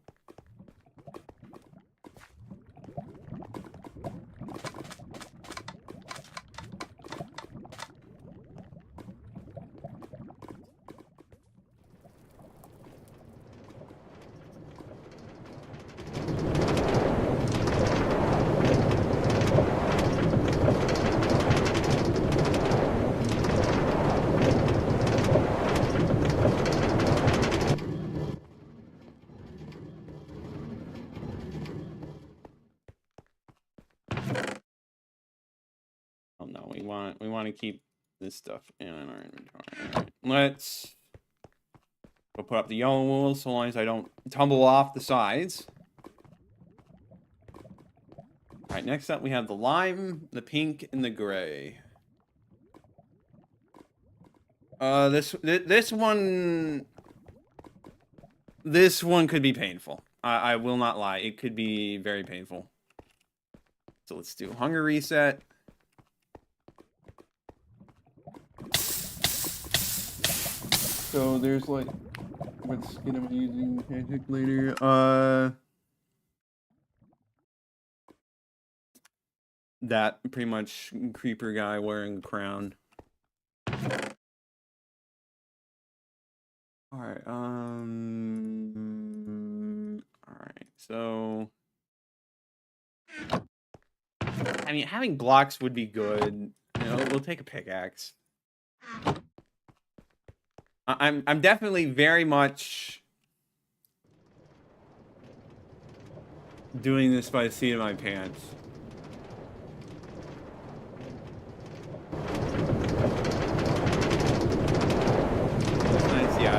Oh no, we want to keep this stuff in our inventory. Right, let's go put up the yellow wool so long as I don't tumble off the sides. Alright, next up we have the lime, the pink, and the gray. This one could be painful. I will not lie. It could be very painful. So let's do hunger reset. So there's like, what skin am I using? Magic later. That pretty much creeper guy wearing a crown. Alright, alright, so I mean, having blocks would be good. You know, we'll take a pickaxe. I'm definitely very much doing this by the seat of my pants. Nice, yeah.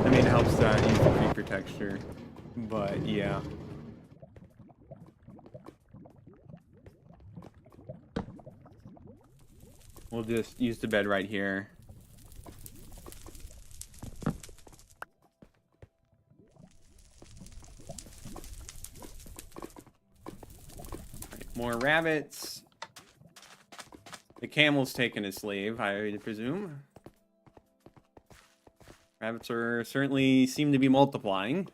I mean, it helps to use the creeper texture, but yeah. We'll just use the bed right here. Right, more rabbits. The camel's taken his leave, I presume. Rabbits are certainly seem to be multiplying.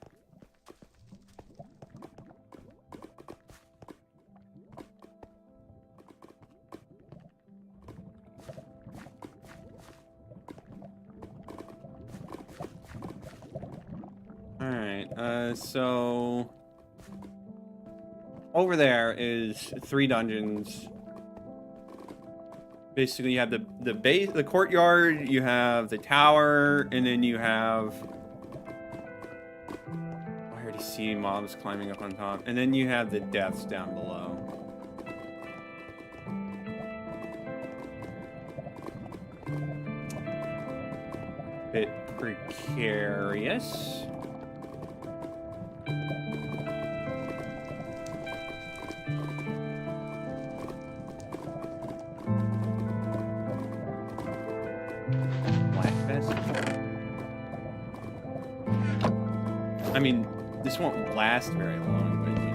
So over there is 3 dungeons. Basically, you have the base, the courtyard, you have the tower, and then you have, I already see mobs climbing up on top, and then you have the deaths down below. Bit precarious. I mean, this won't last very long, but you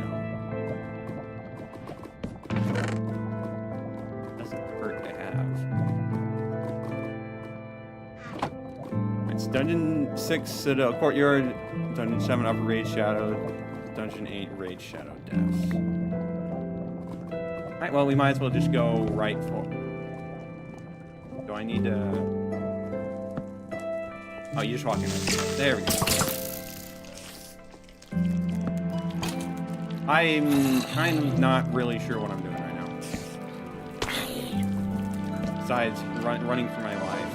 know, doesn't hurt to have. It's Dungeon 6 Citadel Courtyard, Dungeon 7 Upper Raid Shadow, Dungeon 8 Raid Shadow Deaths. Alright, well, we might as well just go right for. Do I need to? Oh, you're just walking right. There we go. I'm kind of not really sure what I'm doing right now. Besides running for my life.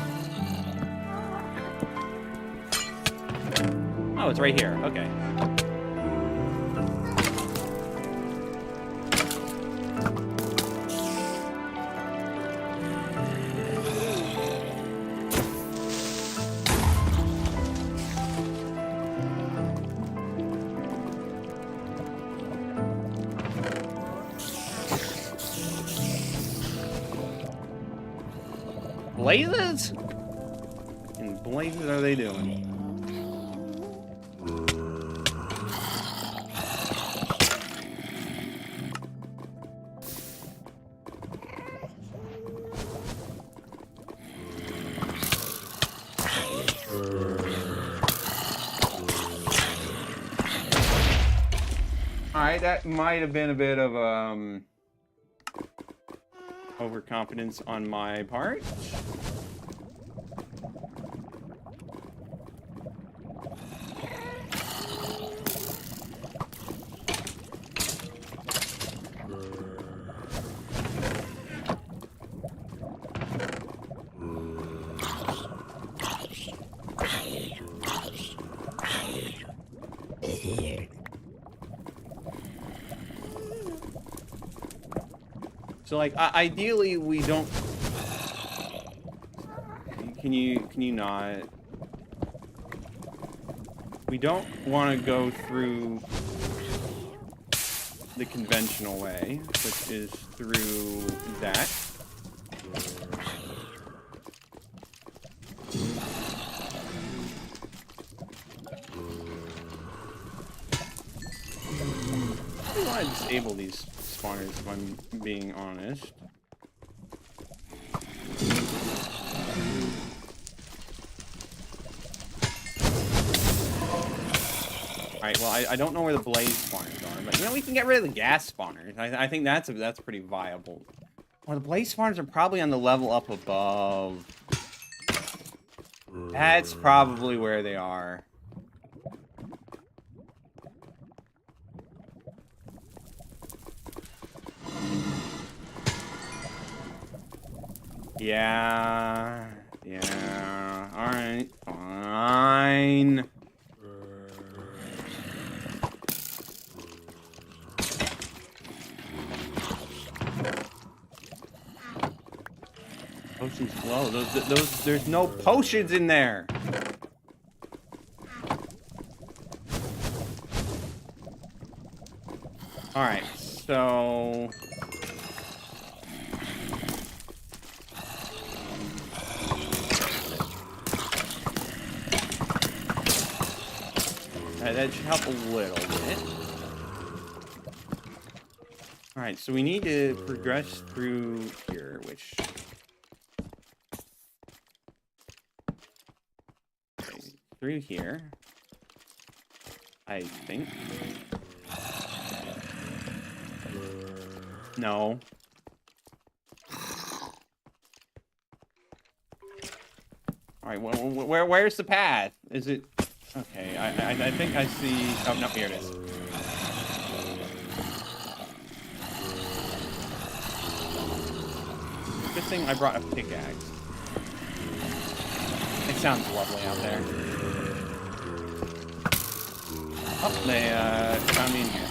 Oh, it's right here. Okay. blazes? What in blazes are they doing? Alright, that might have been a bit of overconfidence on my part. So, like, ideally, we don't... Can you not? We don't want to go through the conventional way, which is through that. I want to disable these spawners, if I'm being honest. Alright, well, I don't know where the blaze spawners are, but, you know, we can get rid of the gas spawners. I think that's pretty viable. Well, the blaze spawners are probably on the level up above. That's probably where they are. Yeah. Alright, fine. Potions flow. Those, there's no potions in there. Alright, so... that should help a little bit. Alright, so we need to progress through here, which... Okay, through here. I think. No. Alright, where's the path? Is it... Okay, I think I see... Oh, no, here it is. Good thing I brought a pickaxe. It sounds lovely out there. Oh, they found me in here.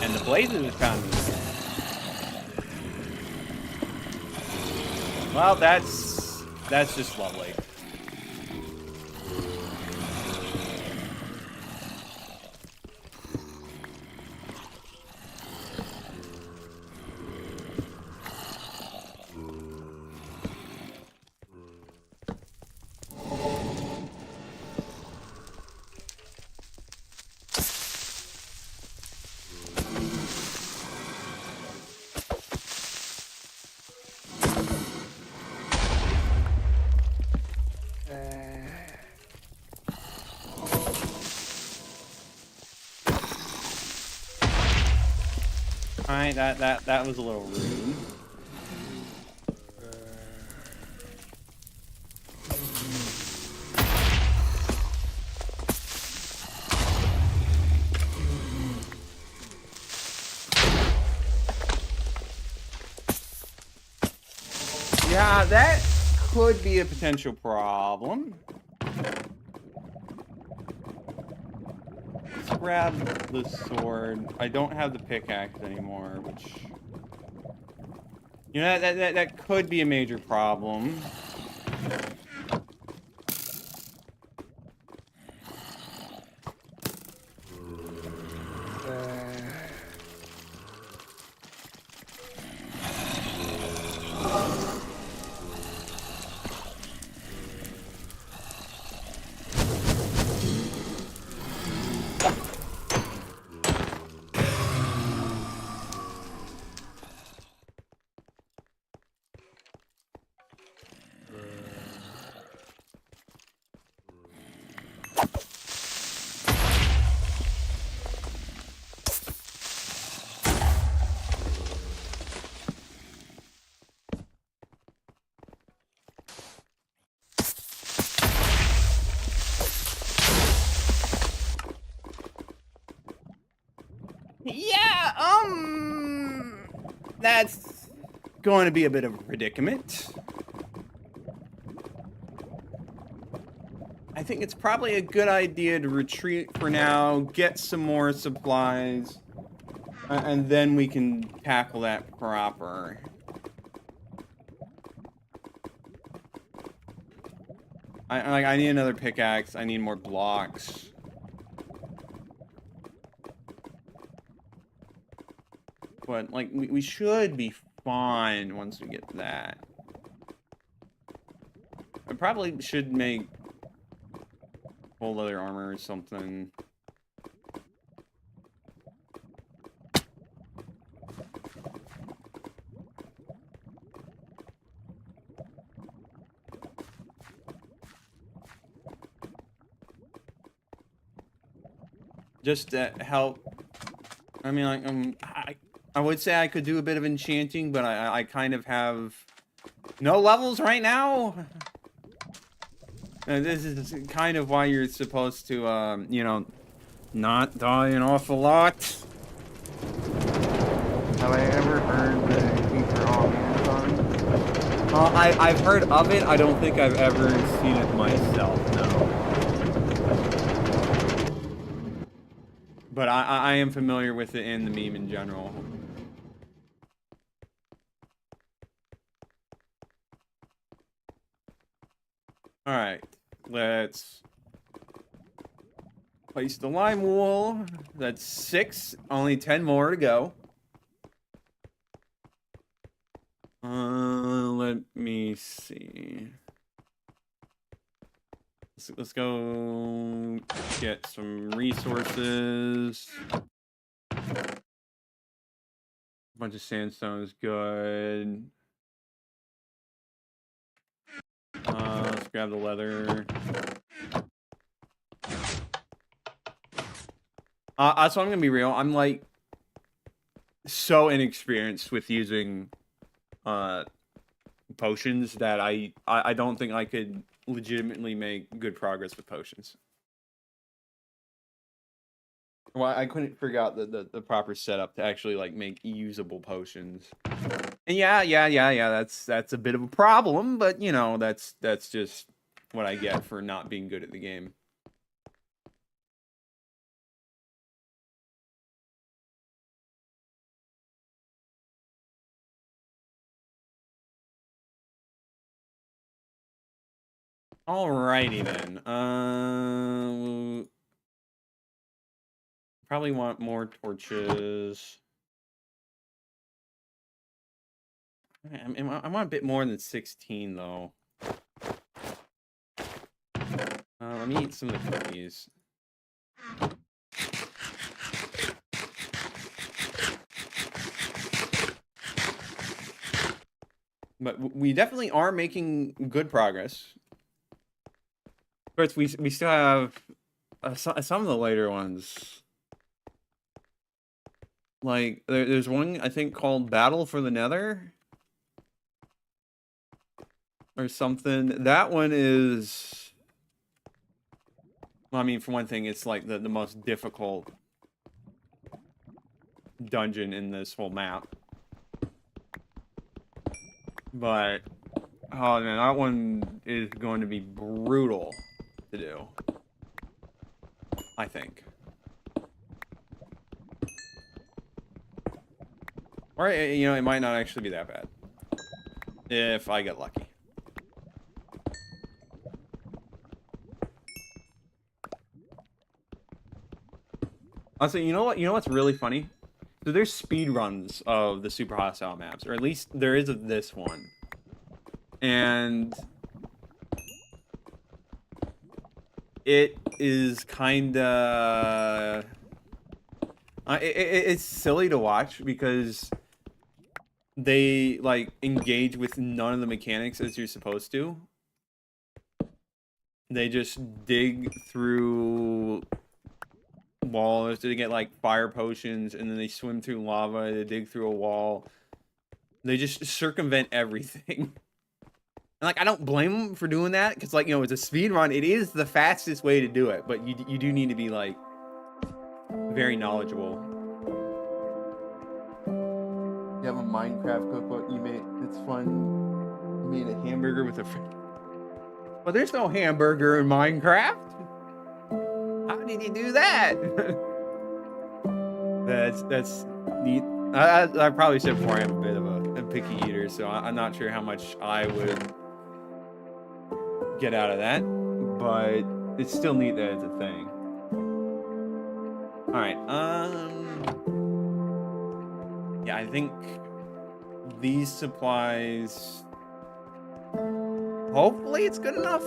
And the blazes have found me. Well, that's just lovely. Alright, that was a little rude. Yeah, that could be a potential problem. Let's grab the sword. I don't have the pickaxe anymore, which... You know, that could be a major problem. that's going to be a bit of a predicament. I think it's probably a good idea to retreat for now, get some more supplies, and then we can tackle that proper. I need another pickaxe. I need more blocks. But, like, we should be fine once we get that. I probably should make full leather armor or something. Just to help. I mean, like, I would say I could do a bit of enchanting, but I kind of have no levels right now. And this is kind of why you're supposed to, you know, not die an awful lot. Have I ever heard the Keeper All Hands on? I've heard of it. I don't think I've ever seen it myself, no. But I am familiar with it and the meme in general. Alright, let's place the lime wool. That's 6, only 10 more to go. Let me see. Let's go get some resources. A bunch of sandstone is good. Let's grab the leather. So I'm gonna be real. I'm like so inexperienced with using potions that I don't think I could legitimately make good progress with potions. Well, I couldn't figure out the proper setup to actually like make usable potions. And yeah, that's a bit of a problem, but you know, that's just what I get for not being good at the game. Alrighty then. Probably want more torches. I want a bit more than 16 though. Let me eat some of the cookies. But we definitely are making good progress. Of course, we still have some of the later ones. Like, there's one, I think, called Battle for the Nether. Or something. That one is... Well, I mean, for one thing, it's like the most difficult dungeon in this whole map. But, oh man, that one is going to be brutal to do. I think. Or, you know, it might not actually be that bad. If I get lucky. Also, you know what? You know what's really funny? So there's speed runs of the Super Hostile maps, or at least there is of this one. And it is kinda... it's silly to watch because they, like, engage with none of the mechanics as you're supposed to. They just dig through walls to get like fire potions, and then they swim through lava to dig through a wall. They just circumvent everything. And like, I don't blame them for doing that, because like, you know, it's a speed run. It is the fastest way to do it, but you do need to be like very knowledgeable. have a Minecraft cookbook you made. It's fun. You made a hamburger with a. Well, there's no hamburger in Minecraft. How did you do that? That's neat. I probably said before I'm a bit of a picky eater, so I'm not sure how much I would get out of that, but it's still neat that it's a thing. All right. Yeah, I think these supplies. Hopefully, it's good enough.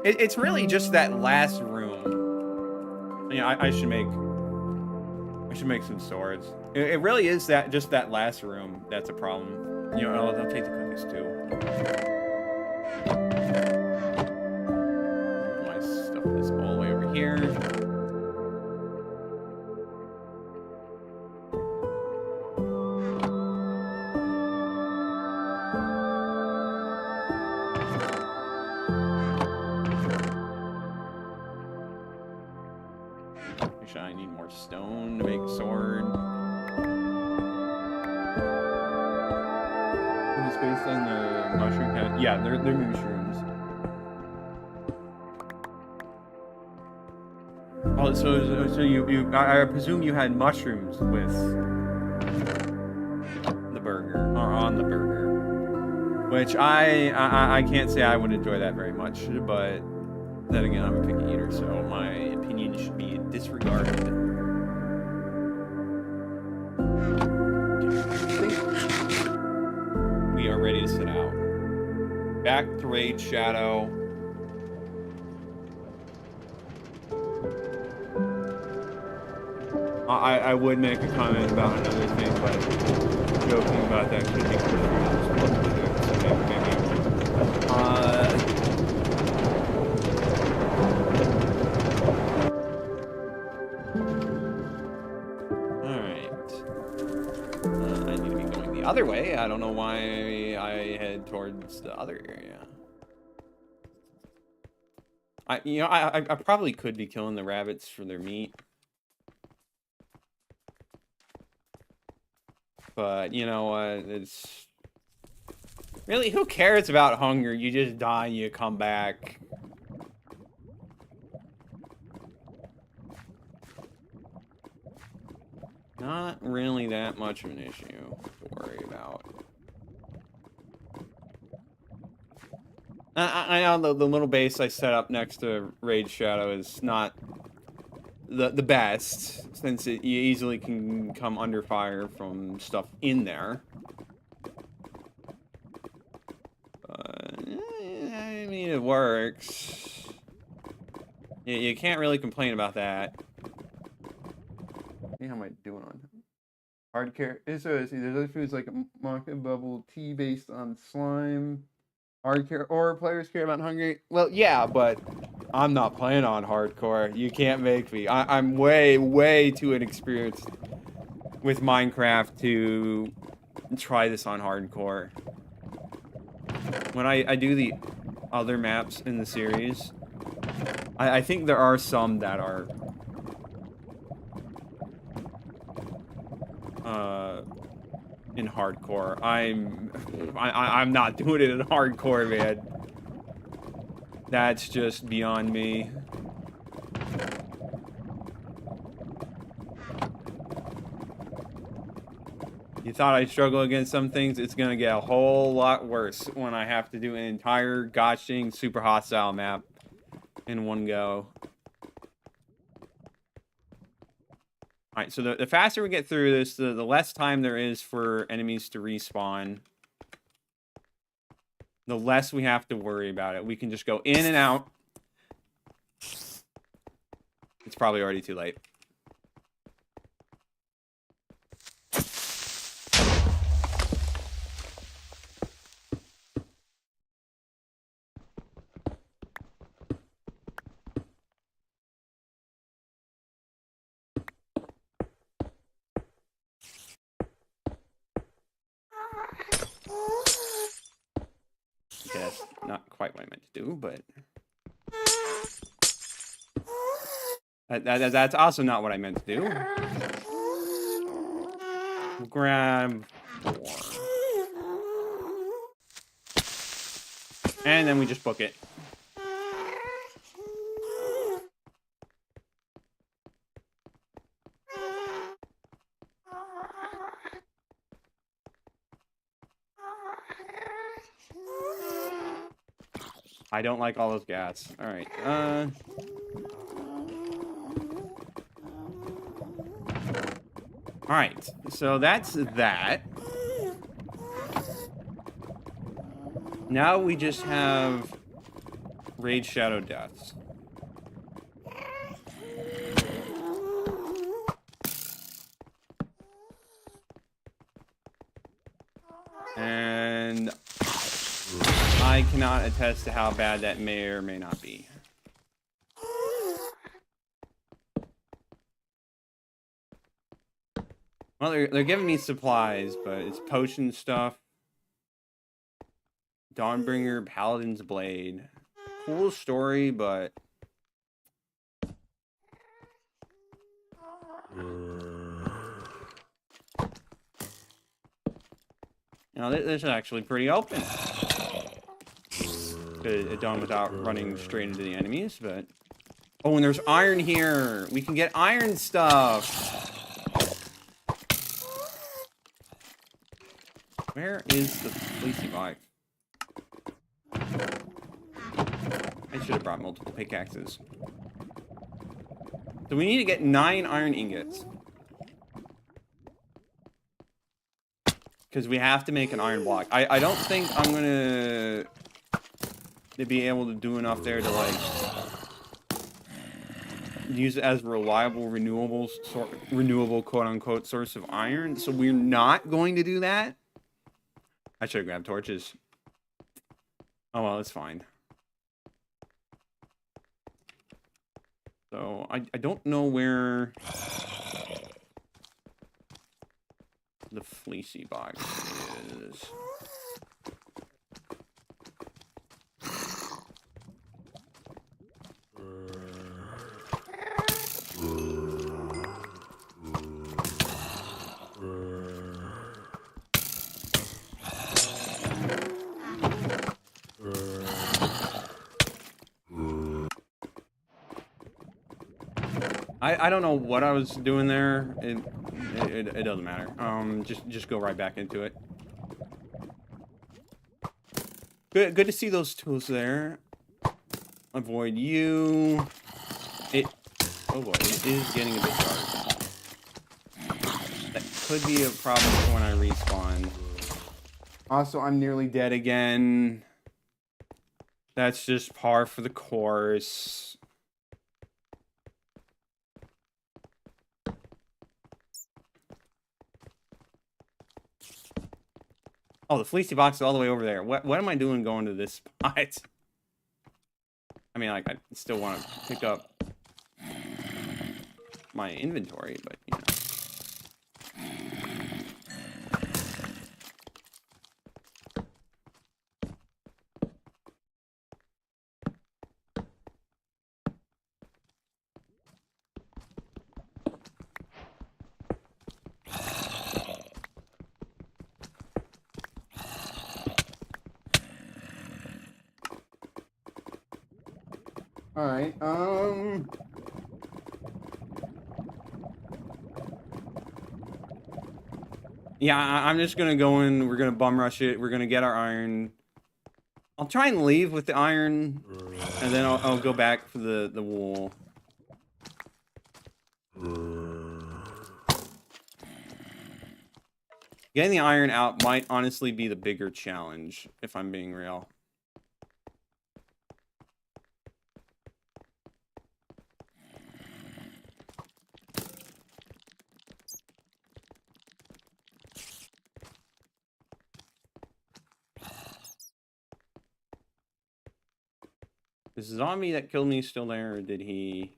It's really just that last room. Yeah, I should make some swords. It really is just that last room that's a problem. You know, I'll take the cookies too. My stuff is all the way over here. I need more stone to make a sword. Is it based on the mushroom kind? Yeah, they're mushrooms. Oh, so you I presume you had mushrooms with the burger, or on the burger, which I can't say I would enjoy that very much, but then again, I'm a picky eater, so my opinion should be disregarded. We are ready to set out. Back to Raid Shadow. I would make a comment about another thing, but joking about that could be other way. I don't know why I head towards the other area. I probably could be killing the rabbits for their meat. But you know what? It's really, who cares about hunger? You just die and you come back. Not really that much of an issue to worry about. I know the little base I set up next to Raid Shadow is not the best, since you easily can come under fire from stuff in there. I mean, it works. You can't really complain about that. How am I doing on hard care? There's other foods like maca bubble tea based on slime. Hardcore or players care about hungry. Well, yeah, but I'm not playing on hardcore. You can't make me. I'm way too inexperienced with Minecraft to try this on hardcore. When I do the other maps in the series, I think there are some that are in hardcore. I'm not doing it in hardcore, man. That's just beyond me. You thought I'd struggle against some things? It's gonna get a whole lot worse when I have to do an entire gotching super hostile map in one go. Alright, so the faster we get through this, the less time there is for enemies to respawn. The less we have to worry about it. We can just go in and out. It's probably already too late. That's not quite what I meant to do, but that's also not what I meant to do. Grab 4. And then we just book it. I don't like all those gas. Alright, Alright, so that's that. Now we just have Raid Shadow Deaths. And I cannot attest to how bad that may or may not be. Well, they're giving me supplies, but it's potion stuff. Dawnbringer, Paladin's Blade. Cool story, but... You know, this is actually pretty open. Could have done without running straight into the enemies, but... Oh, and there's iron here! We can get iron stuff! Where is the fleecy bike? I should have brought multiple pickaxes. So we need to get 9 iron ingots. Because we have to make an iron block. I don't think I'm gonna be able to do enough there to like use it as reliable renewable quote unquote source of iron. So we're not going to do that. I should have grabbed torches. Oh well, it's fine. So I don't know where the fleecy box is. I don't know what I was doing there. It doesn't matter. Just go right back into it. Good to see those tools there. Avoid you. Oh boy, it is getting a bit dark. That could be a problem for when I respawn. Also, I'm nearly dead again. That's just par for the course. Oh, the fleecy box is all the way over there. What am I doing going to this spot? I mean, like, I still want to pick up my inventory, but, you know. All right, yeah, I'm just gonna go in, we're gonna bum rush it, we're gonna get our iron. I'll try and leave with the iron, and then I'll go back for the wool. Getting the iron out might honestly be the bigger challenge, if I'm being real. Is the zombie that killed me still there, or did he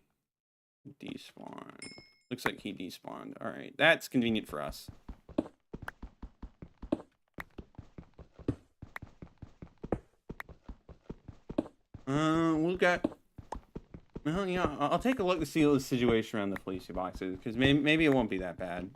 despawn? Looks like he despawned. Alright, that's convenient for us. We've got... Well, yeah, I'll take a look to see what the situation around the fleecy box is, because maybe it won't be that bad.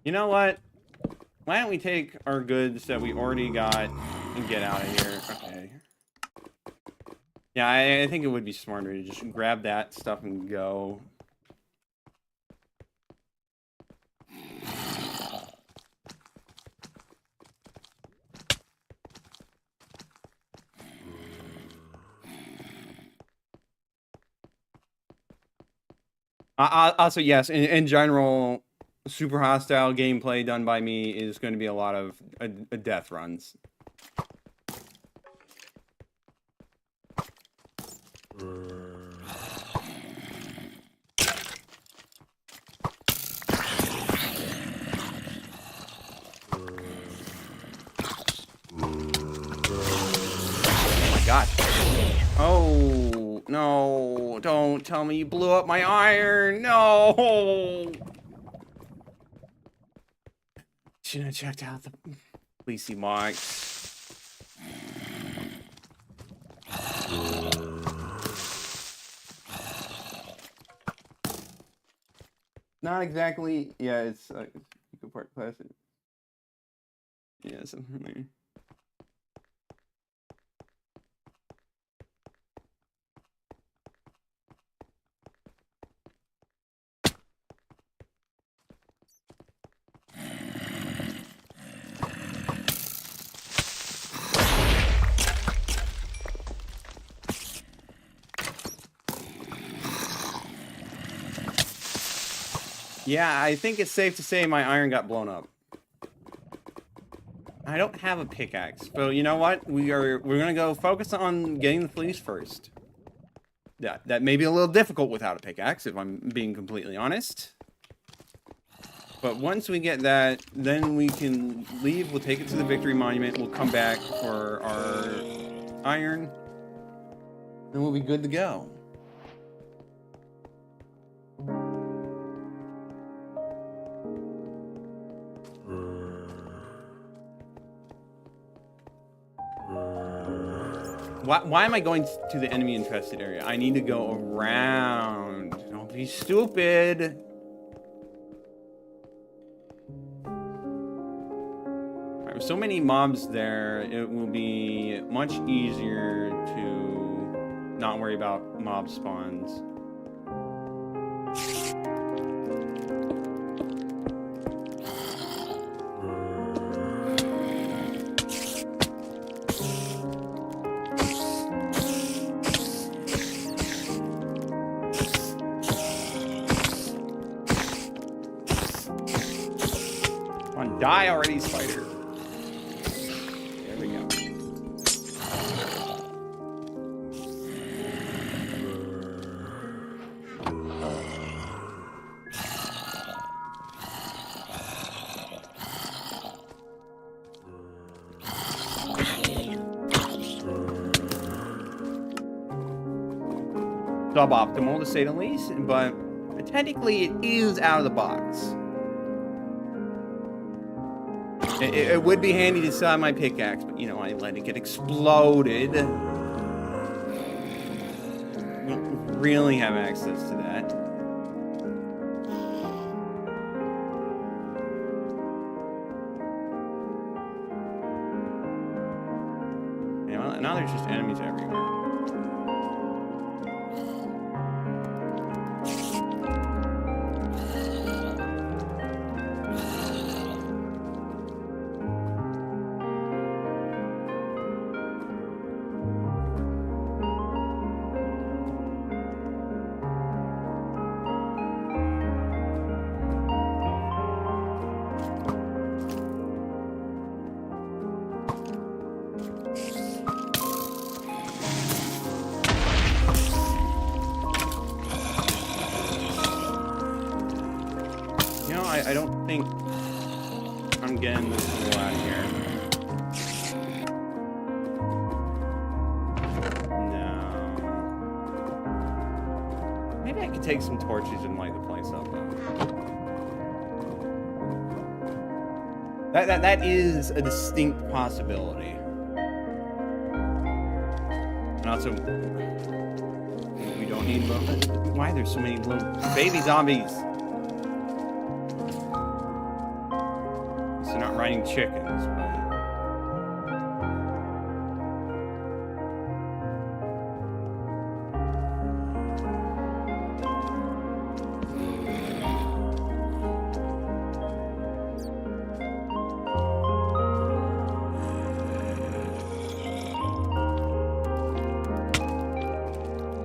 You know what? Why don't we take our goods that we already got and get out of here? Okay. Yeah, I think it would be smarter to just grab that stuff and go. Also, yes, in general, super hostile gameplay done by me is going to be a lot of death runs. Oh my god. Oh, no. Don't tell me you blew up my iron. No. Shouldn't have checked out the fleecy marks. Not exactly. Yeah, it's Eco Park Classic. Yeah, something there. Yeah, I think it's safe to say my iron got blown up. I don't have a pickaxe, but you know what? We're gonna go focus on getting the fleece first. Yeah, that may be a little difficult without a pickaxe, if I'm being completely honest. But once we get that, then we can leave. We'll take it to the Victory Monument. We'll come back for our iron, and we'll be good to go. Why am I going to the enemy infested area? I need to go around. Don't be stupid. Alright, with so many mobs there, it will be much easier to not worry about mob spawns. Die already, spider. There we go. Suboptimal to say the least, but technically it is out of the box. It would be handy to still have my pickaxe, but you know, I let it get exploded. We don't really have access to that. Yeah, well, now there's just enemies everywhere. I don't think I'm getting this tool out of here. No. Maybe I could take some torches and light the place up, though. That is a distinct possibility. And also, we don't need little... Why are there so many little baby zombies? fighting chickens, but...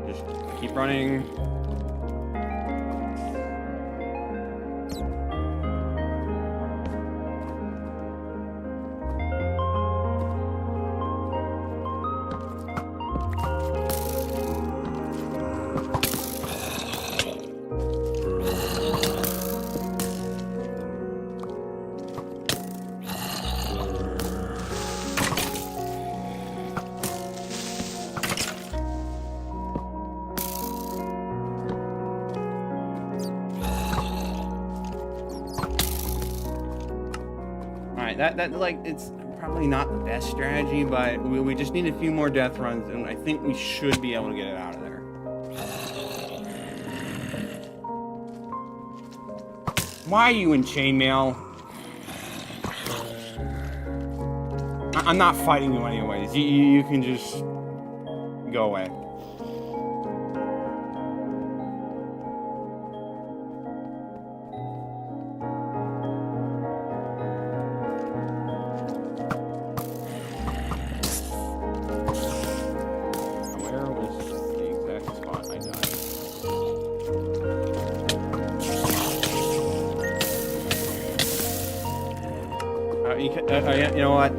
Just keep running. That like, it's probably not the best strategy, but we just need a few more death runs, and I think we should be able to get it out of there. Why are you in chainmail? I'm not fighting you anyways. You can just go away.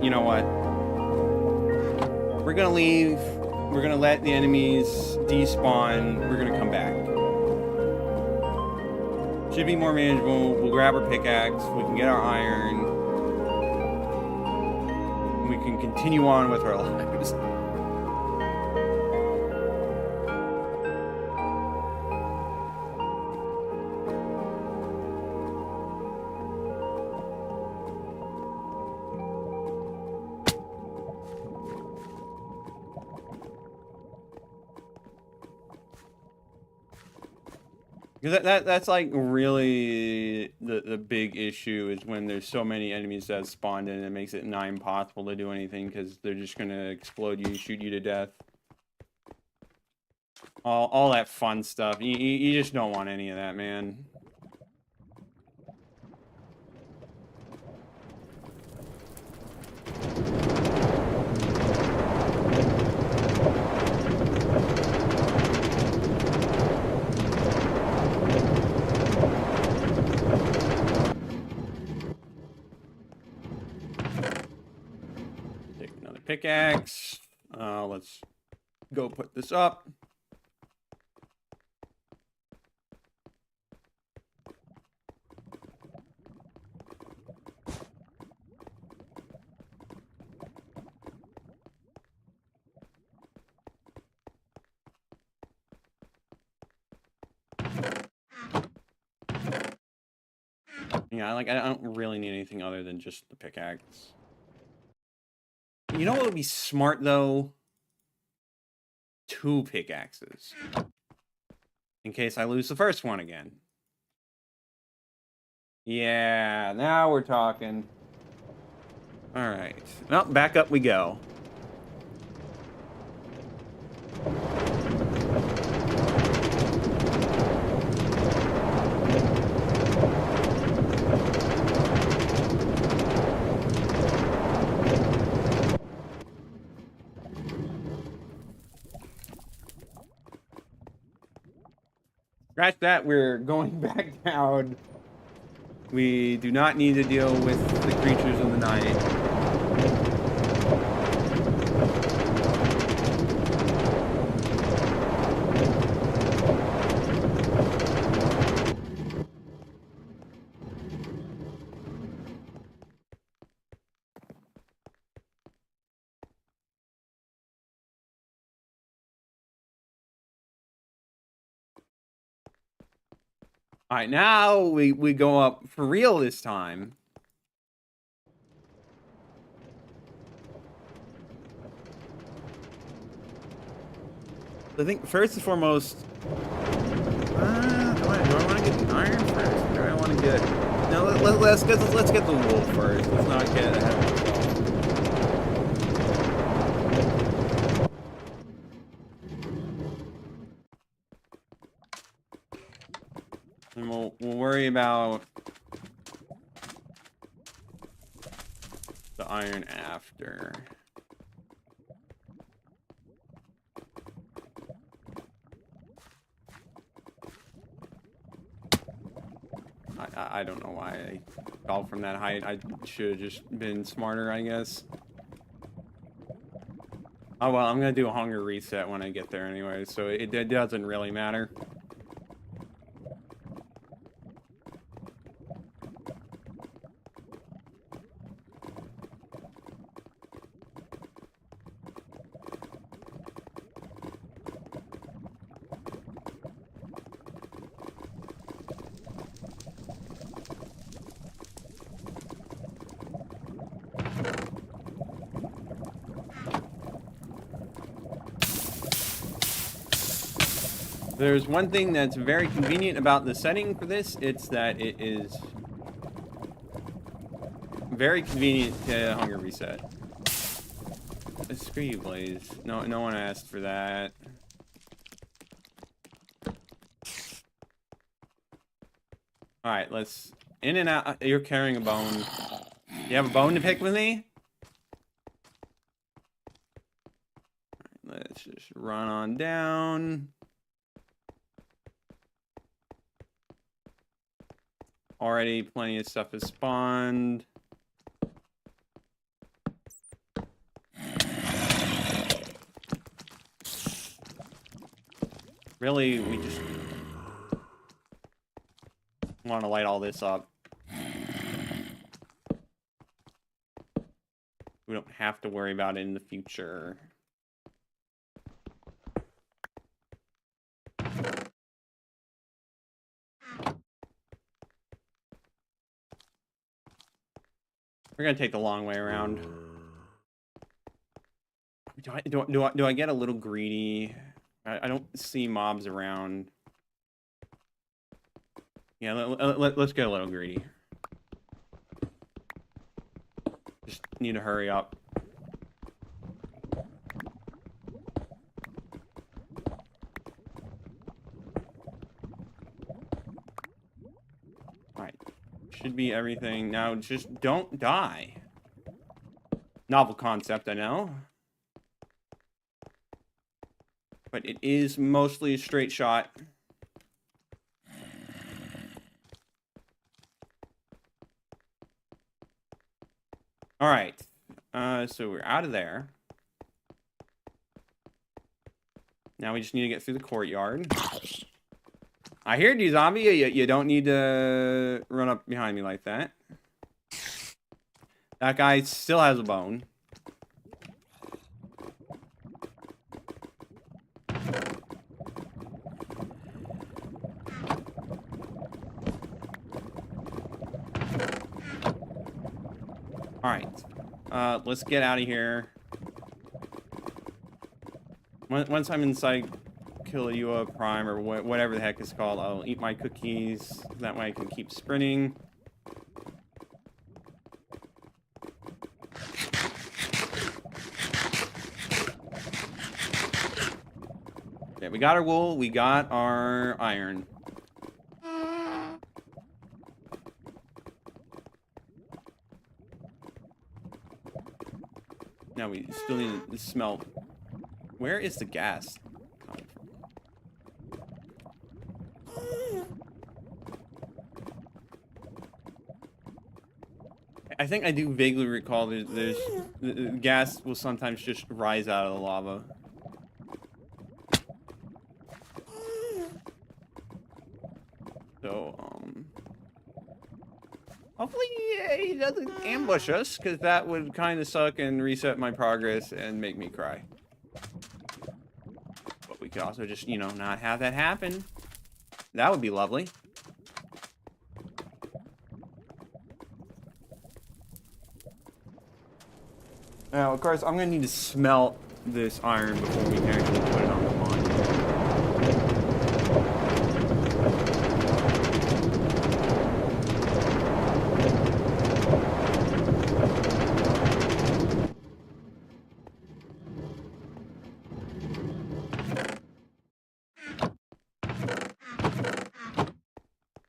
You know what? We're gonna leave. We're gonna let the enemies despawn. We're gonna come back. Should be more manageable. We'll grab our pickaxe. We can get our iron. We can continue on with our lives. Because that's like really the big issue is when there's so many enemies that spawned in, it makes it nigh impossible to do anything because they're just gonna explode you, shoot you to death. All that fun stuff. You just don't want any of that, man. Pickaxe. Let's go put this up. Yeah, I don't really need anything other than just the pickaxe. You know what would be smart, though? 2 pickaxes. In case I lose the first one again. Yeah, now we're talking. Alright. Well, back up we go. Scratch that, we're going back down. We do not need to deal with the creatures of the night. All right, now we go up for real this time. I think first and foremost, do I want to get the iron first? Or do I want to get No, let's get the wool first. Let's not get ahead of ourselves. And we'll worry about the iron after. I don't know why I fell from that height. I should have just been smarter, I guess. Oh well, I'm gonna do a hunger reset when I get there anyway, so it doesn't really matter. There's one thing that's very convenient about the setting for this. It's that it is very convenient to hunger reset. Screw you, Blaze. No one asked for that. All right, let's in and out. You're carrying a bone. You have a bone to pick with me? All right, let's just run on down. Already plenty of stuff has spawned. Really, we just want to light all this up. We don't have to worry about it in the future. We're gonna take the long way around. Do I get a little greedy? I don't see mobs around. Yeah, let's get a little greedy. Just need to hurry up. Alright. Should be everything. Now, just don't die. Novel concept, I know. But it is mostly a straight shot. Alright. So we're out of there. Now we just need to get through the courtyard. I hear you, zombie. You don't need to run up behind me like that. That guy still has a bone. Alright. Let's get out of here. Once I'm inside Kilua Prime, or whatever the heck it's called, I'll eat my cookies. That way I can keep sprinting. Yeah, we got our wool, we got our iron. Now we still need to smelt. Where is the gas coming from? I think I do vaguely recall there's the gas will sometimes just rise out of the lava. So, hopefully he doesn't ambush us, because that would kind of suck and reset my progress and make me cry. But we could also just, you know, not have that happen. That would be lovely. Now, of course, I'm going to need to smelt this iron before we can actually put it on the line.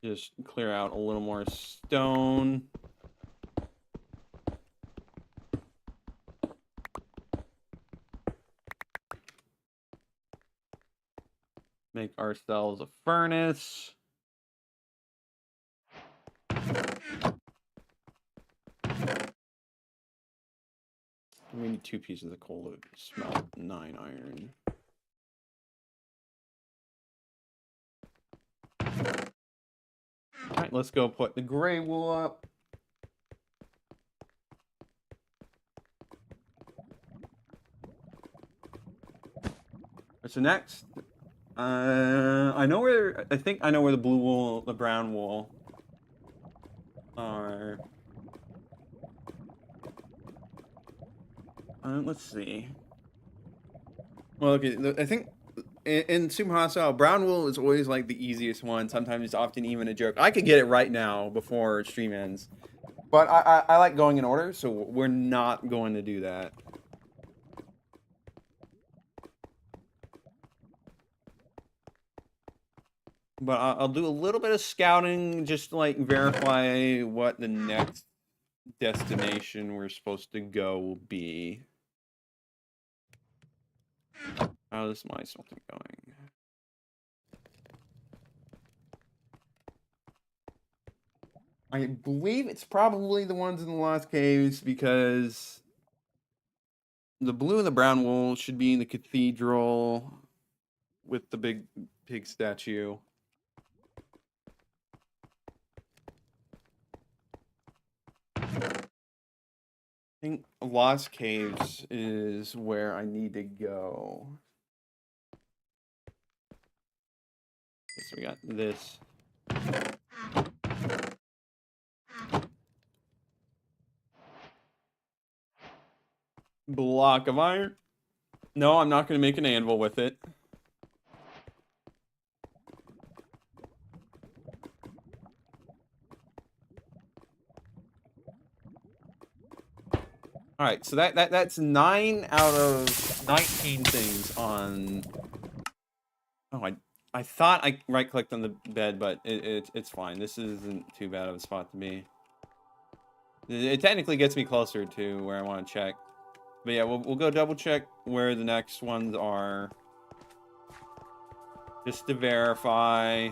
Just clear out a little more stone. Make ourselves a furnace. We need 2 pieces of coal to smelt 9 iron. Alright, let's go put the gray wool up. So next, I know where, I think I know where the blue wool, the brown wool are. Let's see. Well, okay, I think in Super Hostile, brown wool is always like the easiest one. Sometimes it's often even a joke. I could get it right now before stream ends. But I like going in order, so we're not going to do that. But I'll do a little bit of scouting, just to, like, verify what the next destination we're supposed to go will be. How's my something going? I believe it's probably the ones in the Lost Caves, because the blue and the brown wool should be in the cathedral with the big pig statue. I think Lost Caves is where I need to go. Okay, so we got this. Block of iron. No, I'm not going to make an anvil with it. All right, so that's 9 out of 19 things on. Oh, I thought I right-clicked on the bed, but it's fine. This isn't too bad of a spot to be. It technically gets me closer to where I want to check. But yeah, we'll go double check where the next ones are, just to verify.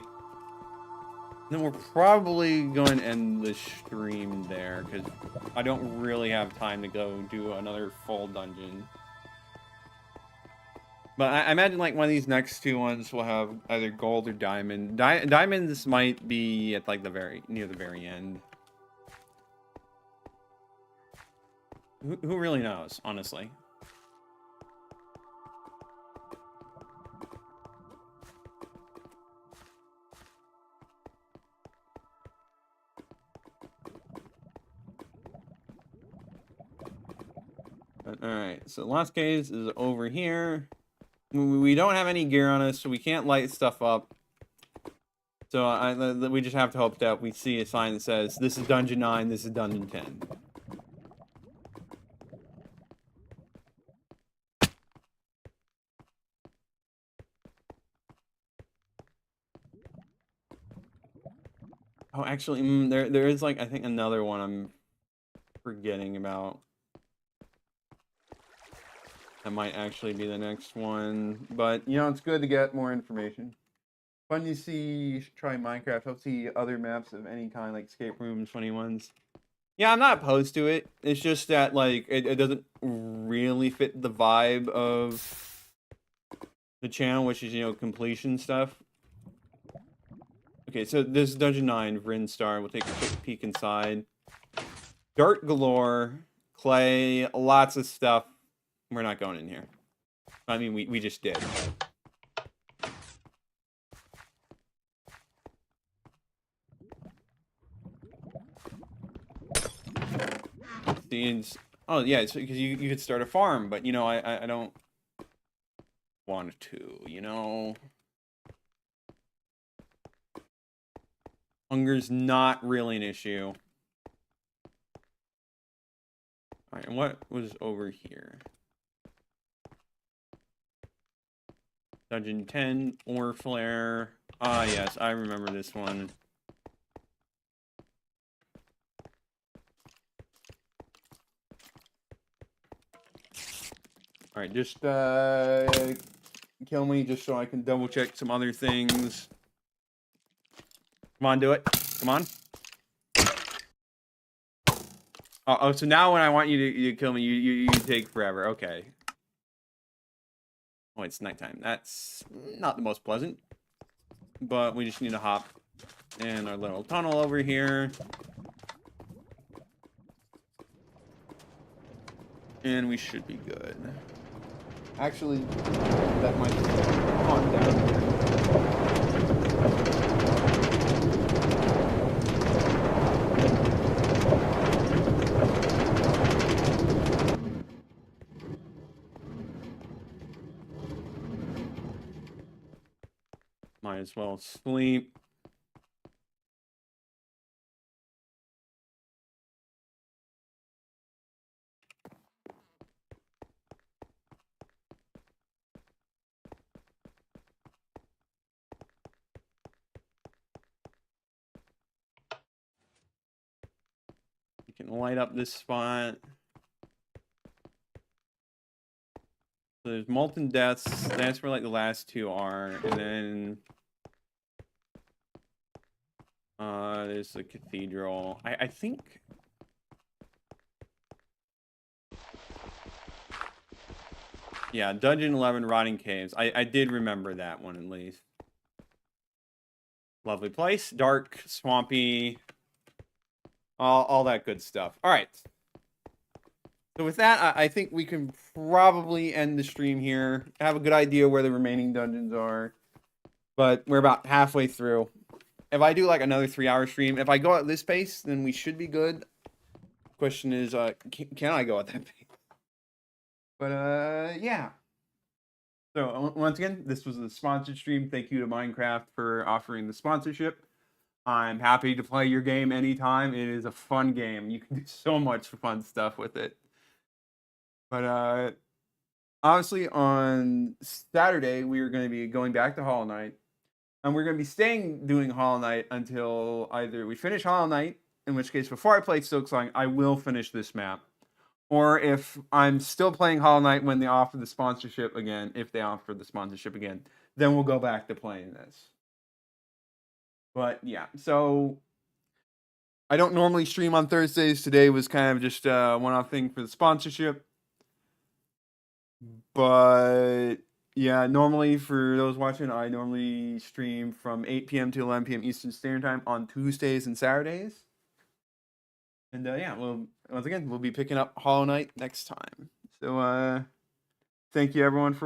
Then we're probably going to end the stream there, because I don't really have time to go do another full dungeon. But I imagine, like, one of these next 2 ones will have either gold or diamond. Diamonds might be at, like, near the very end. Who really knows, honestly? Alright, so Lost Caves is over here. We don't have any gear on us, so we can't light stuff up. So we just have to hope that we see a sign that says, this is Dungeon 9, this is Dungeon 10. Oh, actually, there is, like, I think another one I'm forgetting about. That might actually be the next one. But, you know, it's good to get more information. Fun to see, you should try Minecraft. I'll see other maps of any kind, like escape rooms, funny ones. Yeah, I'm not opposed to it. It's just that, like, it doesn't really fit the vibe of the channel, which is, you know, completion stuff. Okay, so this is Dungeon 9, Vrinstar. We'll take a quick peek inside. Dirt galore, clay, lots of stuff. We're not going in here. I mean, we just did. Scenes. Oh yeah, it's because you could start a farm, but you know I don't want to. You know, hunger's not really an issue. All right, and what was over here? Dungeon 10, ore flare. Ah, yes, I remember this one. All right, just kill me just so I can double check some other things. Come on, do it. Come on. Oh, so now when I want you to kill me, you take forever. Okay. Oh, it's nighttime. That's not the most pleasant. But we just need to hop in our little tunnel over here. And we should be good. Actually, that might calm down here. Might as well sleep. You can light up this spot. So there's Molten Deaths. That's where like the last two are, and then there's the cathedral. I think. Yeah, Dungeon 11, Rotting Caves. I did remember that one at least. Lovely place, dark, swampy, all that good stuff. All right. So with that, I think we can probably end the stream here. Have a good idea where the remaining dungeons are. But we're about halfway through. If I do like another 3-hour stream, if I go at this pace, then we should be good. Question is, can I go at that pace? But yeah. So once again, this was a sponsored stream. Thank you to Minecraft for offering the sponsorship. I'm happy to play your game anytime. It is a fun game. You can do so much fun stuff with it. But honestly, on Saturday, we are going to be going back to Hollow Knight. And we're going to be staying doing Hollow Knight until either we finish Hollow Knight, in which case, before I play Silksong, I will finish this map. Or if I'm still playing Hollow Knight when they offer the sponsorship again, then we'll go back to playing this. But yeah, so I don't normally stream on Thursdays. Today was kind of just a one-off thing for the sponsorship. But yeah, normally for those watching, I normally stream from 8 p.m. to 11 p.m. Eastern Standard Time on Tuesdays and Saturdays. And yeah, well, once again, we'll be picking up Hollow Knight next time. So thank you everyone for